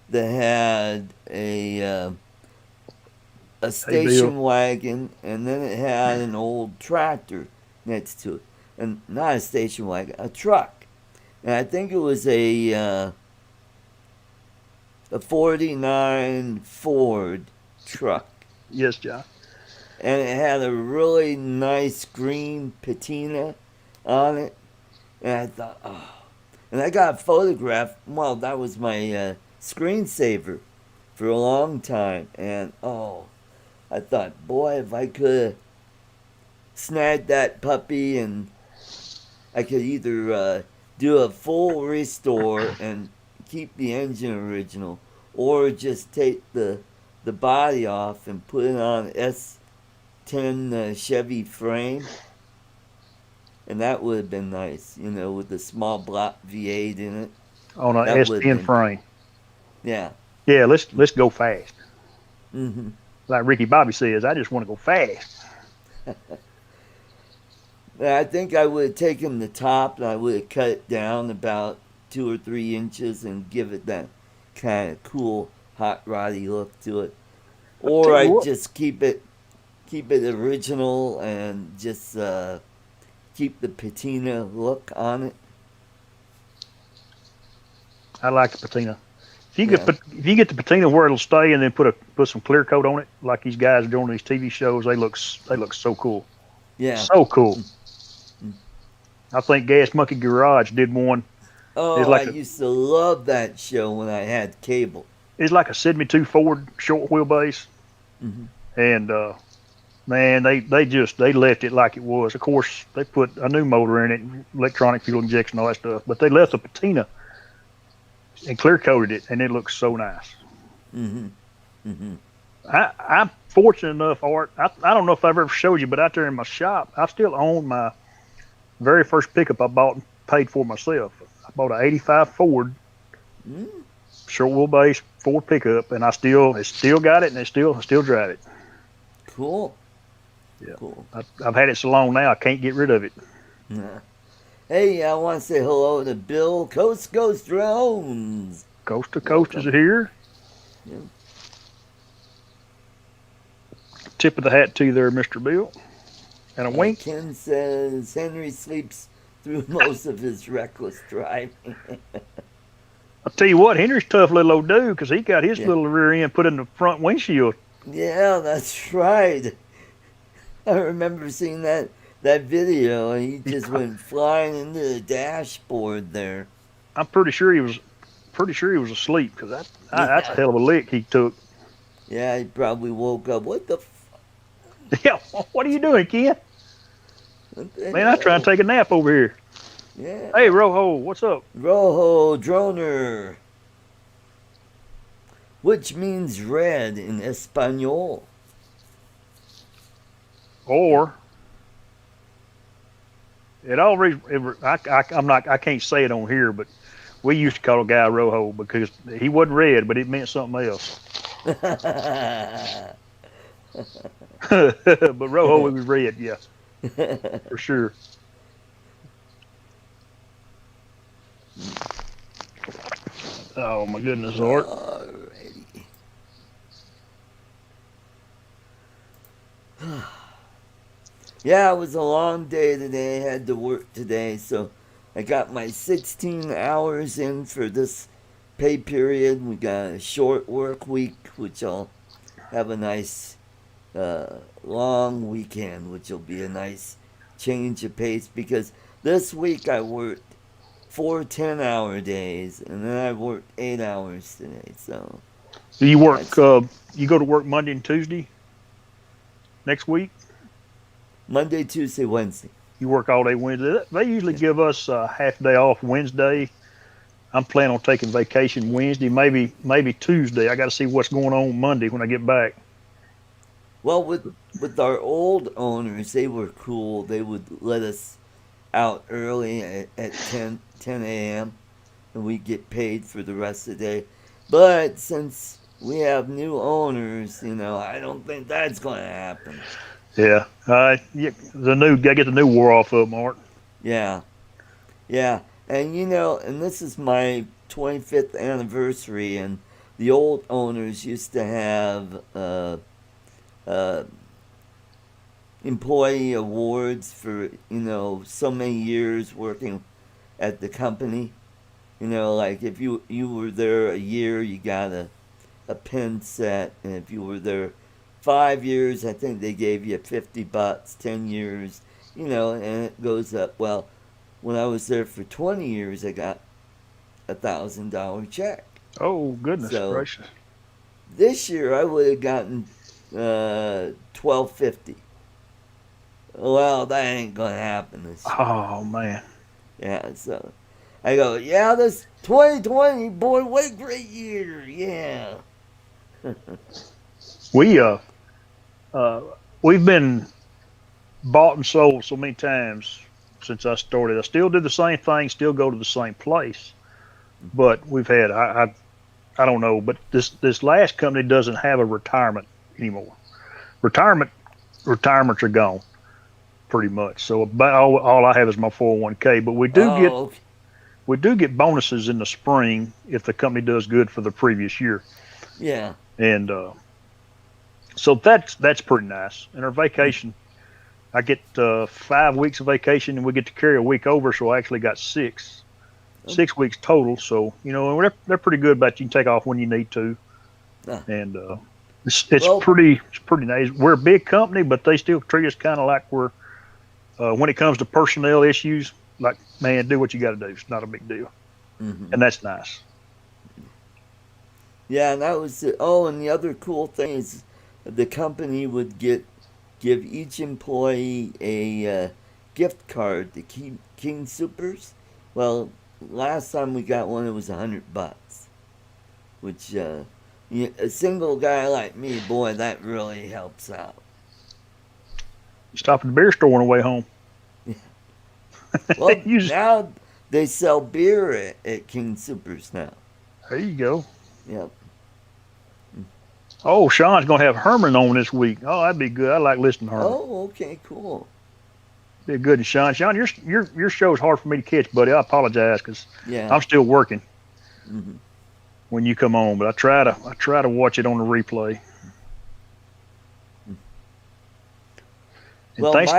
that had a Hey, Bill. station wagon, and then it had an old tractor next to it, and not a station wagon, a truck, and I think it was a '49 Ford truck, Yes, John. and it had a really nice green patina on it, and I thought, oh, and I got a photograph. Well, that was my screensaver for a long time, and oh, I thought, boy, if I could snag that puppy, and I could either do a full restore and keep the engine original, or just take the body off and put it on S10 Chevy frame, and that would have been nice, with the small block V8 in it. On a That would have S10 been, frame. yeah. Yeah, let's go fast. Hmm. Like Ricky Bobby says, I just want to go fast. I think I would have taken the top and I would have cut it down about 2 or 3 inches and give it that kind of cool hot roddy look to it. I tell Or you I what, just keep it original and just keep the patina look on it. I like the patina. Yeah. If you get the patina where it'll stay, and then put some clear coat on it, like these guys are doing these TV shows, they look so cool, Yeah. so cool. I think Gas Monkey Garage did one. It's Oh, I like a used to love that show when I had cable. it's like a 72 Ford short wheelbase, Hmm. and man, they left it like it was. Of course, they put a new motor in it, electronic fuel injection, all that stuff, but they left the patina and clear coated it, and it looks so nice. Hmm. Hmm. I'm fortunate enough, Art. I don't know if I've ever showed you, but out there in my shop, I still own my very first pickup I bought and paid for myself. I bought an '85 Ford Mm. short wheelbase Ford pickup, and it's still got it, and I still drive it. Cool. Yeah, Cool. I've had it so long now I can't get rid of it. Yeah. Hey, I want to say hello to Bill Coast Drones. Coast to coast is Welcome. here. Yeah. Tip of the hat to you there, Mr. Bill, and a wink. Ken says Henry sleeps through most of his reckless driving. I'll tell you what, Henry's a tough little old dude because he got his Yeah. little rear end put in the front windshield. Yeah, that's right. I remember seeing that video, and he just went flying into the dashboard there. I'm pretty sure he was asleep because that's a Yeah. hell of a lick he took. Yeah, he probably woke up. What the, Yeah, what are you doing, Ken? what the Man, I trying to hell? take a nap over here. Yeah. Hey, Rojo, what's up? Rojo Droner, which means red in Espanol. Or it always, I can't say it on here, but we used to call a guy Rojo because he wasn't red, but it meant something else. But Rojo was red, yeah, for sure. Oh my goodness, Art. Alrighty. Yeah, it was a long day today. I had to work today, so I got my 16 hours in for this pay period. We got a short work week, which I'll have a nice long weekend, which will be a nice change of pace because this week I worked 4 10-hour days and then I worked 8 hours today. So Do you work? that's You go to work Monday and Tuesday next week. Monday, Tuesday, Wednesday. You work all day Wednesday. They usually give us a half day off Wednesday. I'm planning on taking vacation Wednesday, maybe Tuesday. I got to see what's going on Monday when I get back. Well, with our old owners, they were cool. They would let us out early at 10 a.m. and we get paid for the rest of the day. But since we have new owners, I don't think that's going to happen. Yeah. Gotta get the new war off of them, Art. Yeah, yeah. And and this is my 25th anniversary, and the old owners used to have uh, employee awards for, so many years working at the company. Like if you were there a year, you got a pin set, and if you were there 5 years, I think they gave you $50. 10 years, and it goes up. Well, when I was there for 20 years, I got $1,000 check. Oh goodness So gracious! this year I would have gotten $1,250. Well, that ain't gonna happen this year. Oh man. Yeah, so I go, yeah, this 2020, boy, what a great year, yeah. We we've been bought and sold so many times since I started. I still do the same thing, still go to the same place, but we've had I don't know, but this last company doesn't have a retirement anymore. Retirements are gone pretty much. So about all I have is my 401k, but Oh, we do get bonuses in the spring if the company does good for the previous year, yeah. and so that's pretty nice. And our vacation, I get 5 weeks of vacation, and we get to carry a week over, so I actually got 6 weeks total. So they're pretty good about you can take off when you need to, Ah, and it's well, pretty nice. We're a big company, but they still treat us kind of like we're when it comes to personnel issues, like, man, do what you got to do. It's not a big deal, hmm and that's nice. yeah, and that was it. Oh, and the other cool thing is the company would give each employee a gift card to King Supers. Well, last time we got one, it was $100, which a single guy like me, boy, that really helps out. You stop at the beer store on the way home. Well, You just, now they sell beer at King Supers now. there you go. Yep. Oh, Sean's gonna have Herman on this week. Oh, that'd be good. I like listening to Herman. Oh, okay, cool. Be good. And Sean, your show's hard for me to catch, buddy. I apologize because Yeah. I'm still working hmm when you come on, but I try to watch it on the replay. And Well, thanks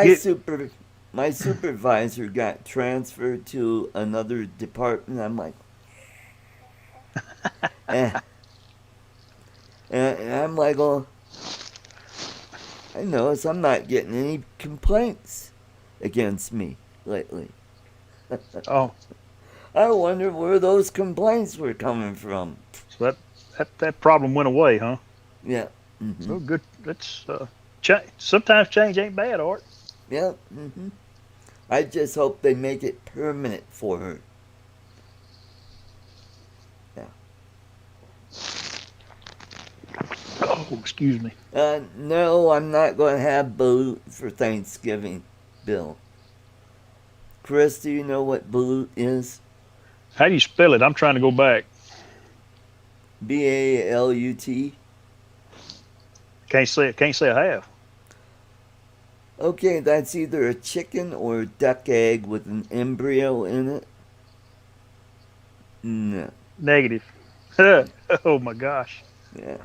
my supervisor got transferred to another department. I'm like, eh. And I'm like, oh, I notice I'm not getting any complaints against me lately. Oh, I wonder where those complaints were coming from. so that problem went away, huh? Yeah. So good. That's sometimes change ain't bad, Art. Yeah. I just hope they make it permanent for her. Yeah. Oh, excuse me. No, I'm not going to have balut for Thanksgiving, Bill. Chris, do you know what balut is? How do you spell it? I'm trying to go back. Balut. Can't say it. Can't say I have. Okay, that's either a chicken or a duck egg with an embryo in it. No. Negative. Oh my gosh. Yeah.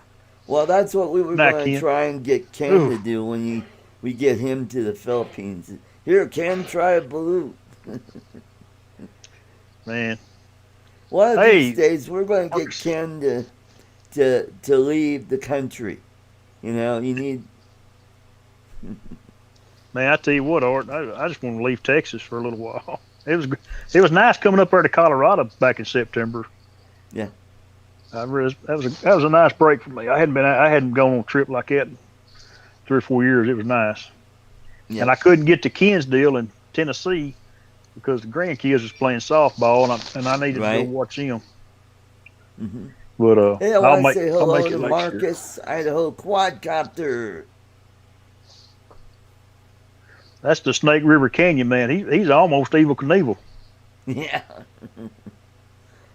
Well, that's what we were Nah, going to Ken. try and get Ken Ooh. to do when we get him to the Philippines. Here, Ken, try a balut. man. One of these Hey, days, we're going to get Marcus, Ken to leave the country. You know, you need. man, I tell you what, Art, I just want to leave Texas for a little while. It was nice coming up there to Colorado back in September. Yeah. That was a nice break for me. I hadn't gone on a trip like that in 3 or 4 years. It was nice, and Yep. I couldn't get to Ken's deal in Tennessee because the grandkids was playing softball, and I needed to go Right. watch them. Hmm. But Hey, I want to say I'll hello make it to next year. Marcus, Idaho Quadcopter. That's the Snake River Canyon man. He's almost Evil Knievel. Yeah.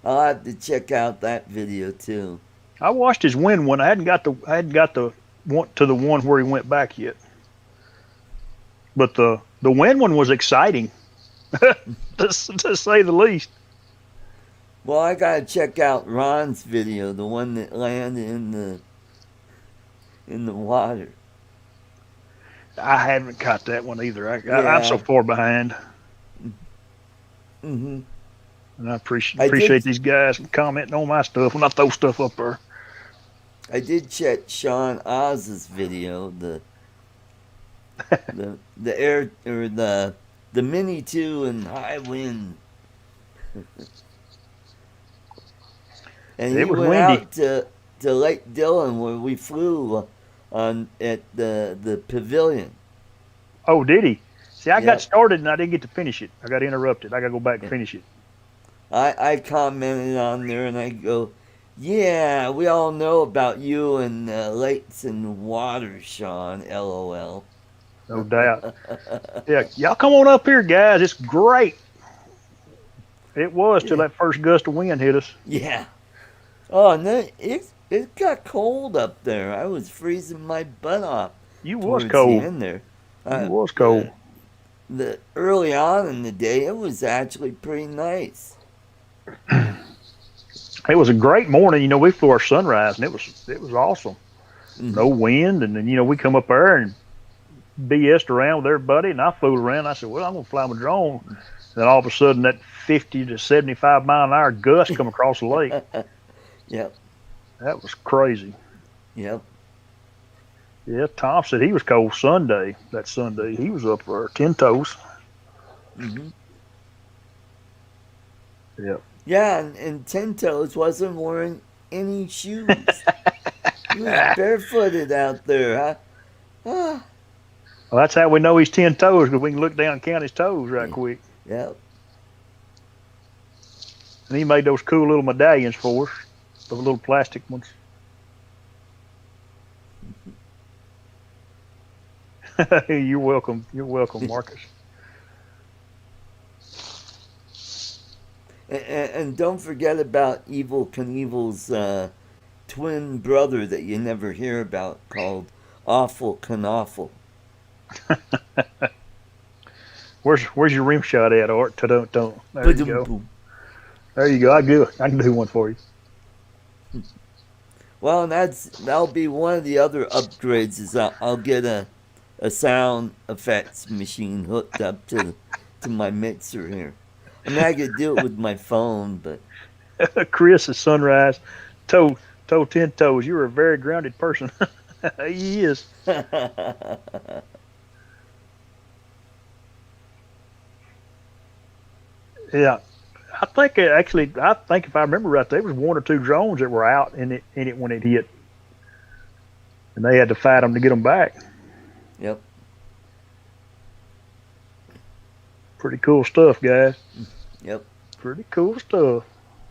I'll have to check out that video too. I watched his win one. I hadn't got the one to the one where he went back yet. But the win one was exciting, to say the least. Well, I gotta check out Ron's video, the one that landed in the water. I haven't caught that one either. I'm so Yeah. far behind, Hmm. and I I did appreciate these guys commenting on my stuff when I throw stuff up there. I did check Sean Oz's video, the air or the Mini 2 and high wind. And he It was went windy. out to Lake Dillon where we flew on at the pavilion. Oh, did he? See, I got Yep. started and I didn't get to finish it. I got interrupted. I got to go back and Yeah. finish it. I commented on there and I go, yeah, we all know about you and lakes and water, Sean. LOL. No doubt. Yeah, y'all come on up here, guys. It's great. It was till Yeah. that first gust of wind hit us. Yeah. Oh, and then it got cold up there. I was freezing my butt off You was towards the cold. end there. You Uh, was cold. the early on in the day, it was actually pretty nice. It was a great morning. You know, we flew our sunrise and it was awesome. Hmm. No wind, and then we come up there and BS'd around with everybody, and I fooled around. I said, well, I'm gonna fly my drone. And then all of a sudden, that 50 to 75-mile-an-hour gust come across the lake. Yep. That was crazy. Yep. Yeah, Tom said he was cold Sunday. That Sunday, he was up for 10 toes. Hmm. Yep. Yeah, and Ten Toes wasn't wearing any shoes. He was barefooted out there. Huh? Ah. Well, that's how we know he's 10 toes, because we can look down and count his toes right Yeah. quick. Yep. And he made those cool little medallions for us, those little plastic ones. You're welcome. You're welcome, Marcus. And don't forget about Evil Knievel's twin brother that you never hear about called Awful Knaawful. Where's your rim shot at, Art? Don't. There you go. Ba-dum-boom. There you go. I can do one for you. Well, and that'll be one of the other upgrades. Is I'll get a sound effects machine hooked up to my mixer here. I mean, I could do it with my phone, but Chris is sunrise. Toe 10 toes. You're a very grounded person. He is. Yeah. I think if I remember right, there was one or two drones that were out in it when it hit, and they had to fight them to get them back. Yep. Pretty cool stuff, guys. Yep. Pretty cool stuff.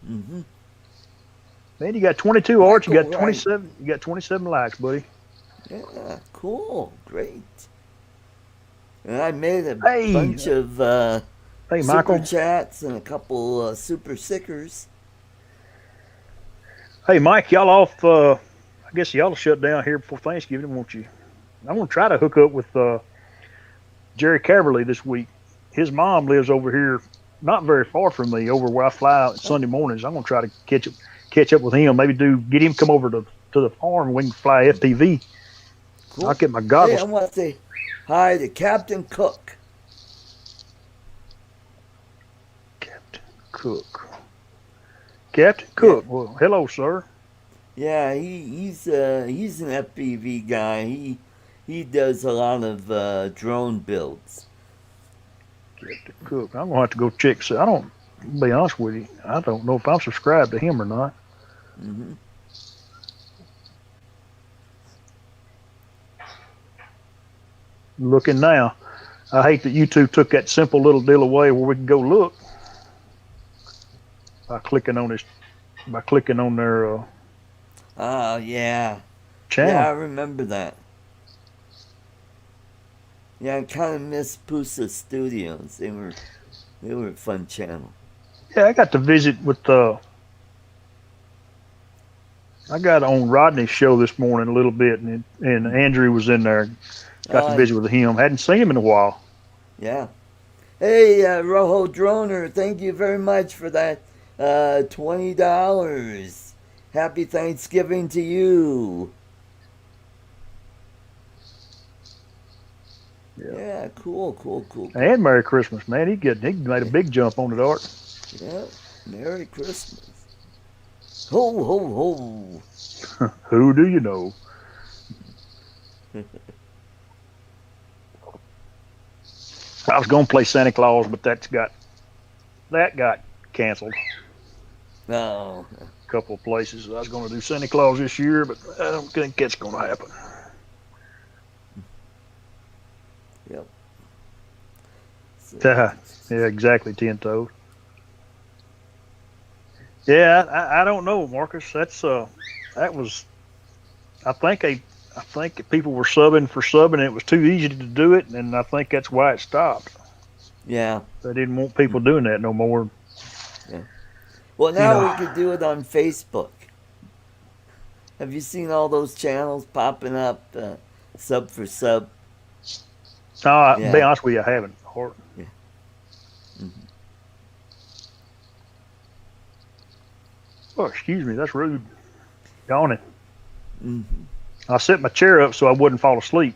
Hmm. Man, you got 22 Arts. You got Michael, 27. You got 27 likes, buddy. Yeah. Cool. Great. And I made a Hey. bunch of Hey, super Michael. chats and a couple super stickers. Hey, Mike. Y'all off? I guess y'all will shut down here before Thanksgiving, won't you? I'm gonna try to hook up with Jerry Caverly this week. His mom lives over here, not very far from me, over where I fly out Sunday mornings. I'm gonna try to catch up with him. Maybe get him come over to the farm and we can fly FPV. Cool. I'll get my Hey, goggles. I want to say hi to Captain Cook. Captain Cook. Captain Yeah, Cook. Well, hello, sir. yeah. He's an FPV guy. He does a lot of drone builds. Captain Cook. I'm gonna have to go check. So I don't. Be honest with you, I don't know if I'm subscribed to him or not. Hmm. Looking now. I hate that YouTube took that simple little deal away where we can go look by clicking on their Oh yeah, yeah. I channel. remember that. Yeah, I kind of miss Pusa Studios. They were a fun channel. Yeah, I got to visit with I got on Rodney's show this morning a little bit, and Andrew was in there. Got to Uh, visit with him. Hadn't seen him in a while. yeah. Hey, Rojo Droner, thank you very much for that $20. Happy Thanksgiving to you. Yeah. Yeah, cool, cool, cool, cool. And Merry Christmas, man. He made a big jump on it, Art. Yeah, Merry Christmas. Ho, ho, Who do you know? ho. I was gonna play Santa Claus, but that got canceled. No. A couple of places. I was gonna do Santa Claus this year, but I don't think that's gonna happen. Yep. So, Yeah, exactly, 10 toes. Yeah, I don't know, Marcus. That was I think people were subbing for subbing, and it was too easy to do it, and I think that's why it stopped. yeah. They didn't want people doing that no more. Yeah. Well, You now we know, could do it on Facebook. Have you seen all those channels popping up, sub for sub? no, to be Yeah. honest with you, I haven't. Or, Yeah. Hmm. oh, excuse me, that's rude. Yawning. Hmm. I set my chair up so I wouldn't fall asleep.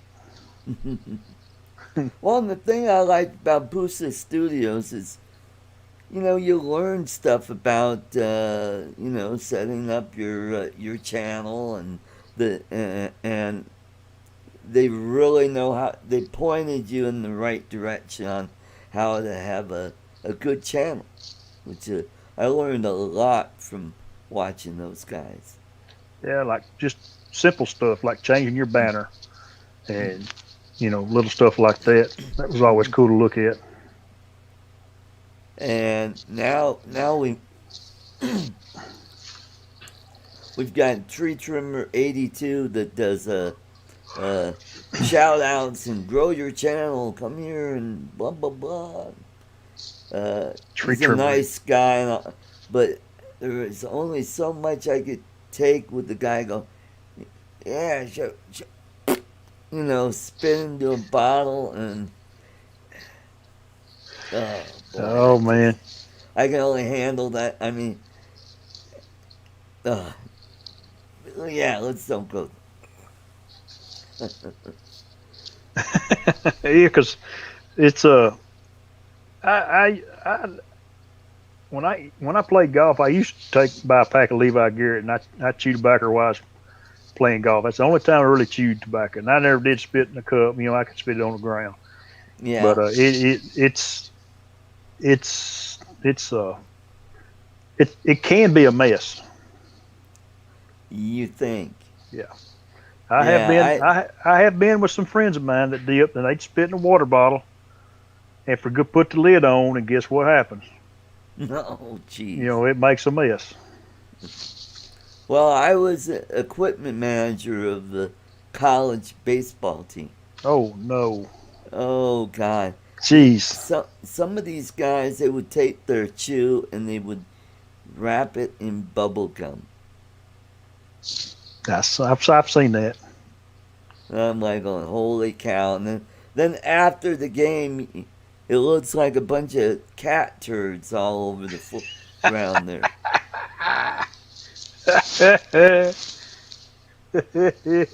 Well, and the thing I like about Pusa Studios is, you learn stuff about, setting up your channel and they really know how they pointed you in the right direction on how to have a good channel, which I learned a lot from watching those guys. Yeah, like just simple stuff like changing your banner and little stuff like that. That was always cool to look at. And now we've got Tree Trimmer 82 that does shout outs and grow your channel. Come here and blah blah blah. Tree He's a trimmer. nice guy, but there is only so much I could take with the guy go, yeah, spit into a bottle and oh boy, Oh man. I can only handle that. I mean, yeah, let's don't go. Yeah, because it's I when I played golf, I used to buy a pack of Levi Garrett and I chewed tobacco while I was playing golf. That's the only time I really chewed tobacco, and I never did spit in the cup. I could spit it on the ground, but Yeah, it's it can be a mess. you think? Yeah, Yeah, I have been with some friends of mine that dipped and they'd spit in a water bottle and forget put the lid on, and guess what happens? oh, jeez. It makes a mess. Well, I was equipment manager of the college baseball team. Oh no, Oh God, jeez, some of these guys they would take their chew and they would wrap it in bubble gum. I've seen that. And I'm like, going, holy cow! And then after the game, it looks like a bunch of cat turds all over the ground there.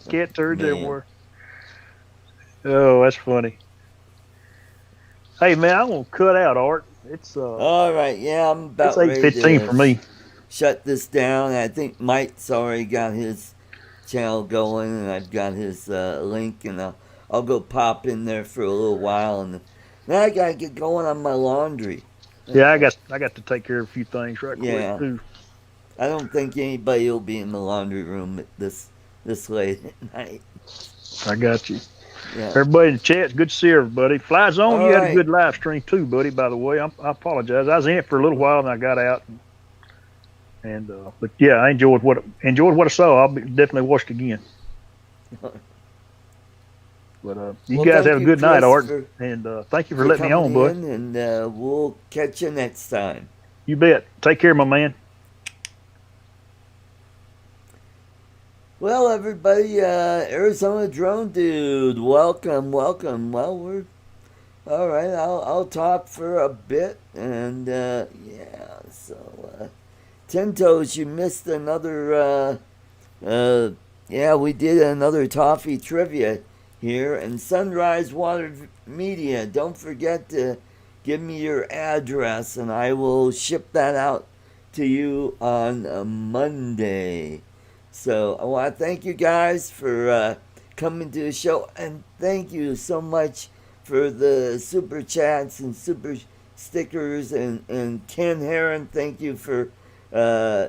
Cat turds Man, everywhere. Oh, that's funny. Hey man, I'm gonna cut out, Art. It's All right, yeah, I'm it's about ready 8:15 to for me. shut this down. I think Mike's already got his channel going, and I've got his link, and I'll go pop in there for a little while, and then I gotta get going on my laundry. Yeah, I got to take care of a few things right quick Yeah, too. I don't think anybody will be in the laundry room at this late at night. I got you. Yeah. Everybody in the chat, good to see everybody. Fly Zone, All you had a right. good live stream too, buddy. By the way, I apologize. I was in it for a little while and I got out. And but yeah, I enjoyed what I saw. I'll definitely watch it again. But you Well, guys thank have a you, good night, Chris, Art, and thank you for for letting me coming on, bud. in, and we'll catch you next time. You bet. Take care, my man. Well, everybody, Arizona Drone Dude, welcome, welcome. Well, we're all right. I'll talk for a bit, and yeah. So, Ten Toes, you missed another. Yeah, we did another toffee trivia here, and Sunrise Water Media. Don't forget to give me your address, and I will ship that out to you on a Monday. So I want to thank you guys for coming to the show, and thank you so much for the super chats and super stickers, and Ken Heron, thank you for uh,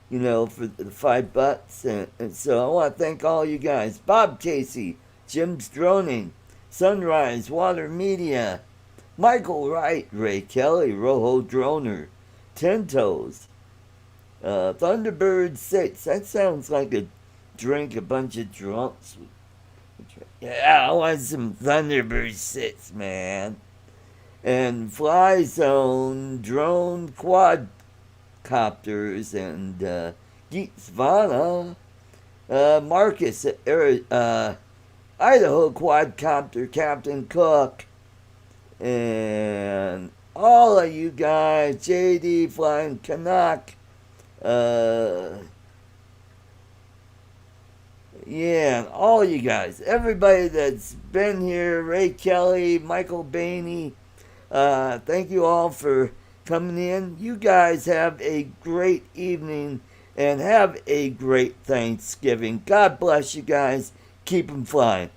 for the $5. And so I want to thank all you guys. Bob Casey, Jim's Droning, Sunrise Water Media, Michael Wright, Ray Kelly, Rojo Droner, Ten Toes, Thunderbird 6. That sounds like a drink a bunch of drunks would drink. Yeah, I want some Thunderbird 6, man. And Fly Zone, Drone Quadcopters, and Geets Vana, Marcus, Idaho Quadcopter Captain Cook, and all of you guys, JD Flying Canuck, yeah, and all you guys, everybody that's been here, Ray Kelly, Michael Bainey, thank you all for coming in. You guys have a great evening and have a great Thanksgiving. God bless you guys. Keep them flying.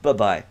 Bye bye.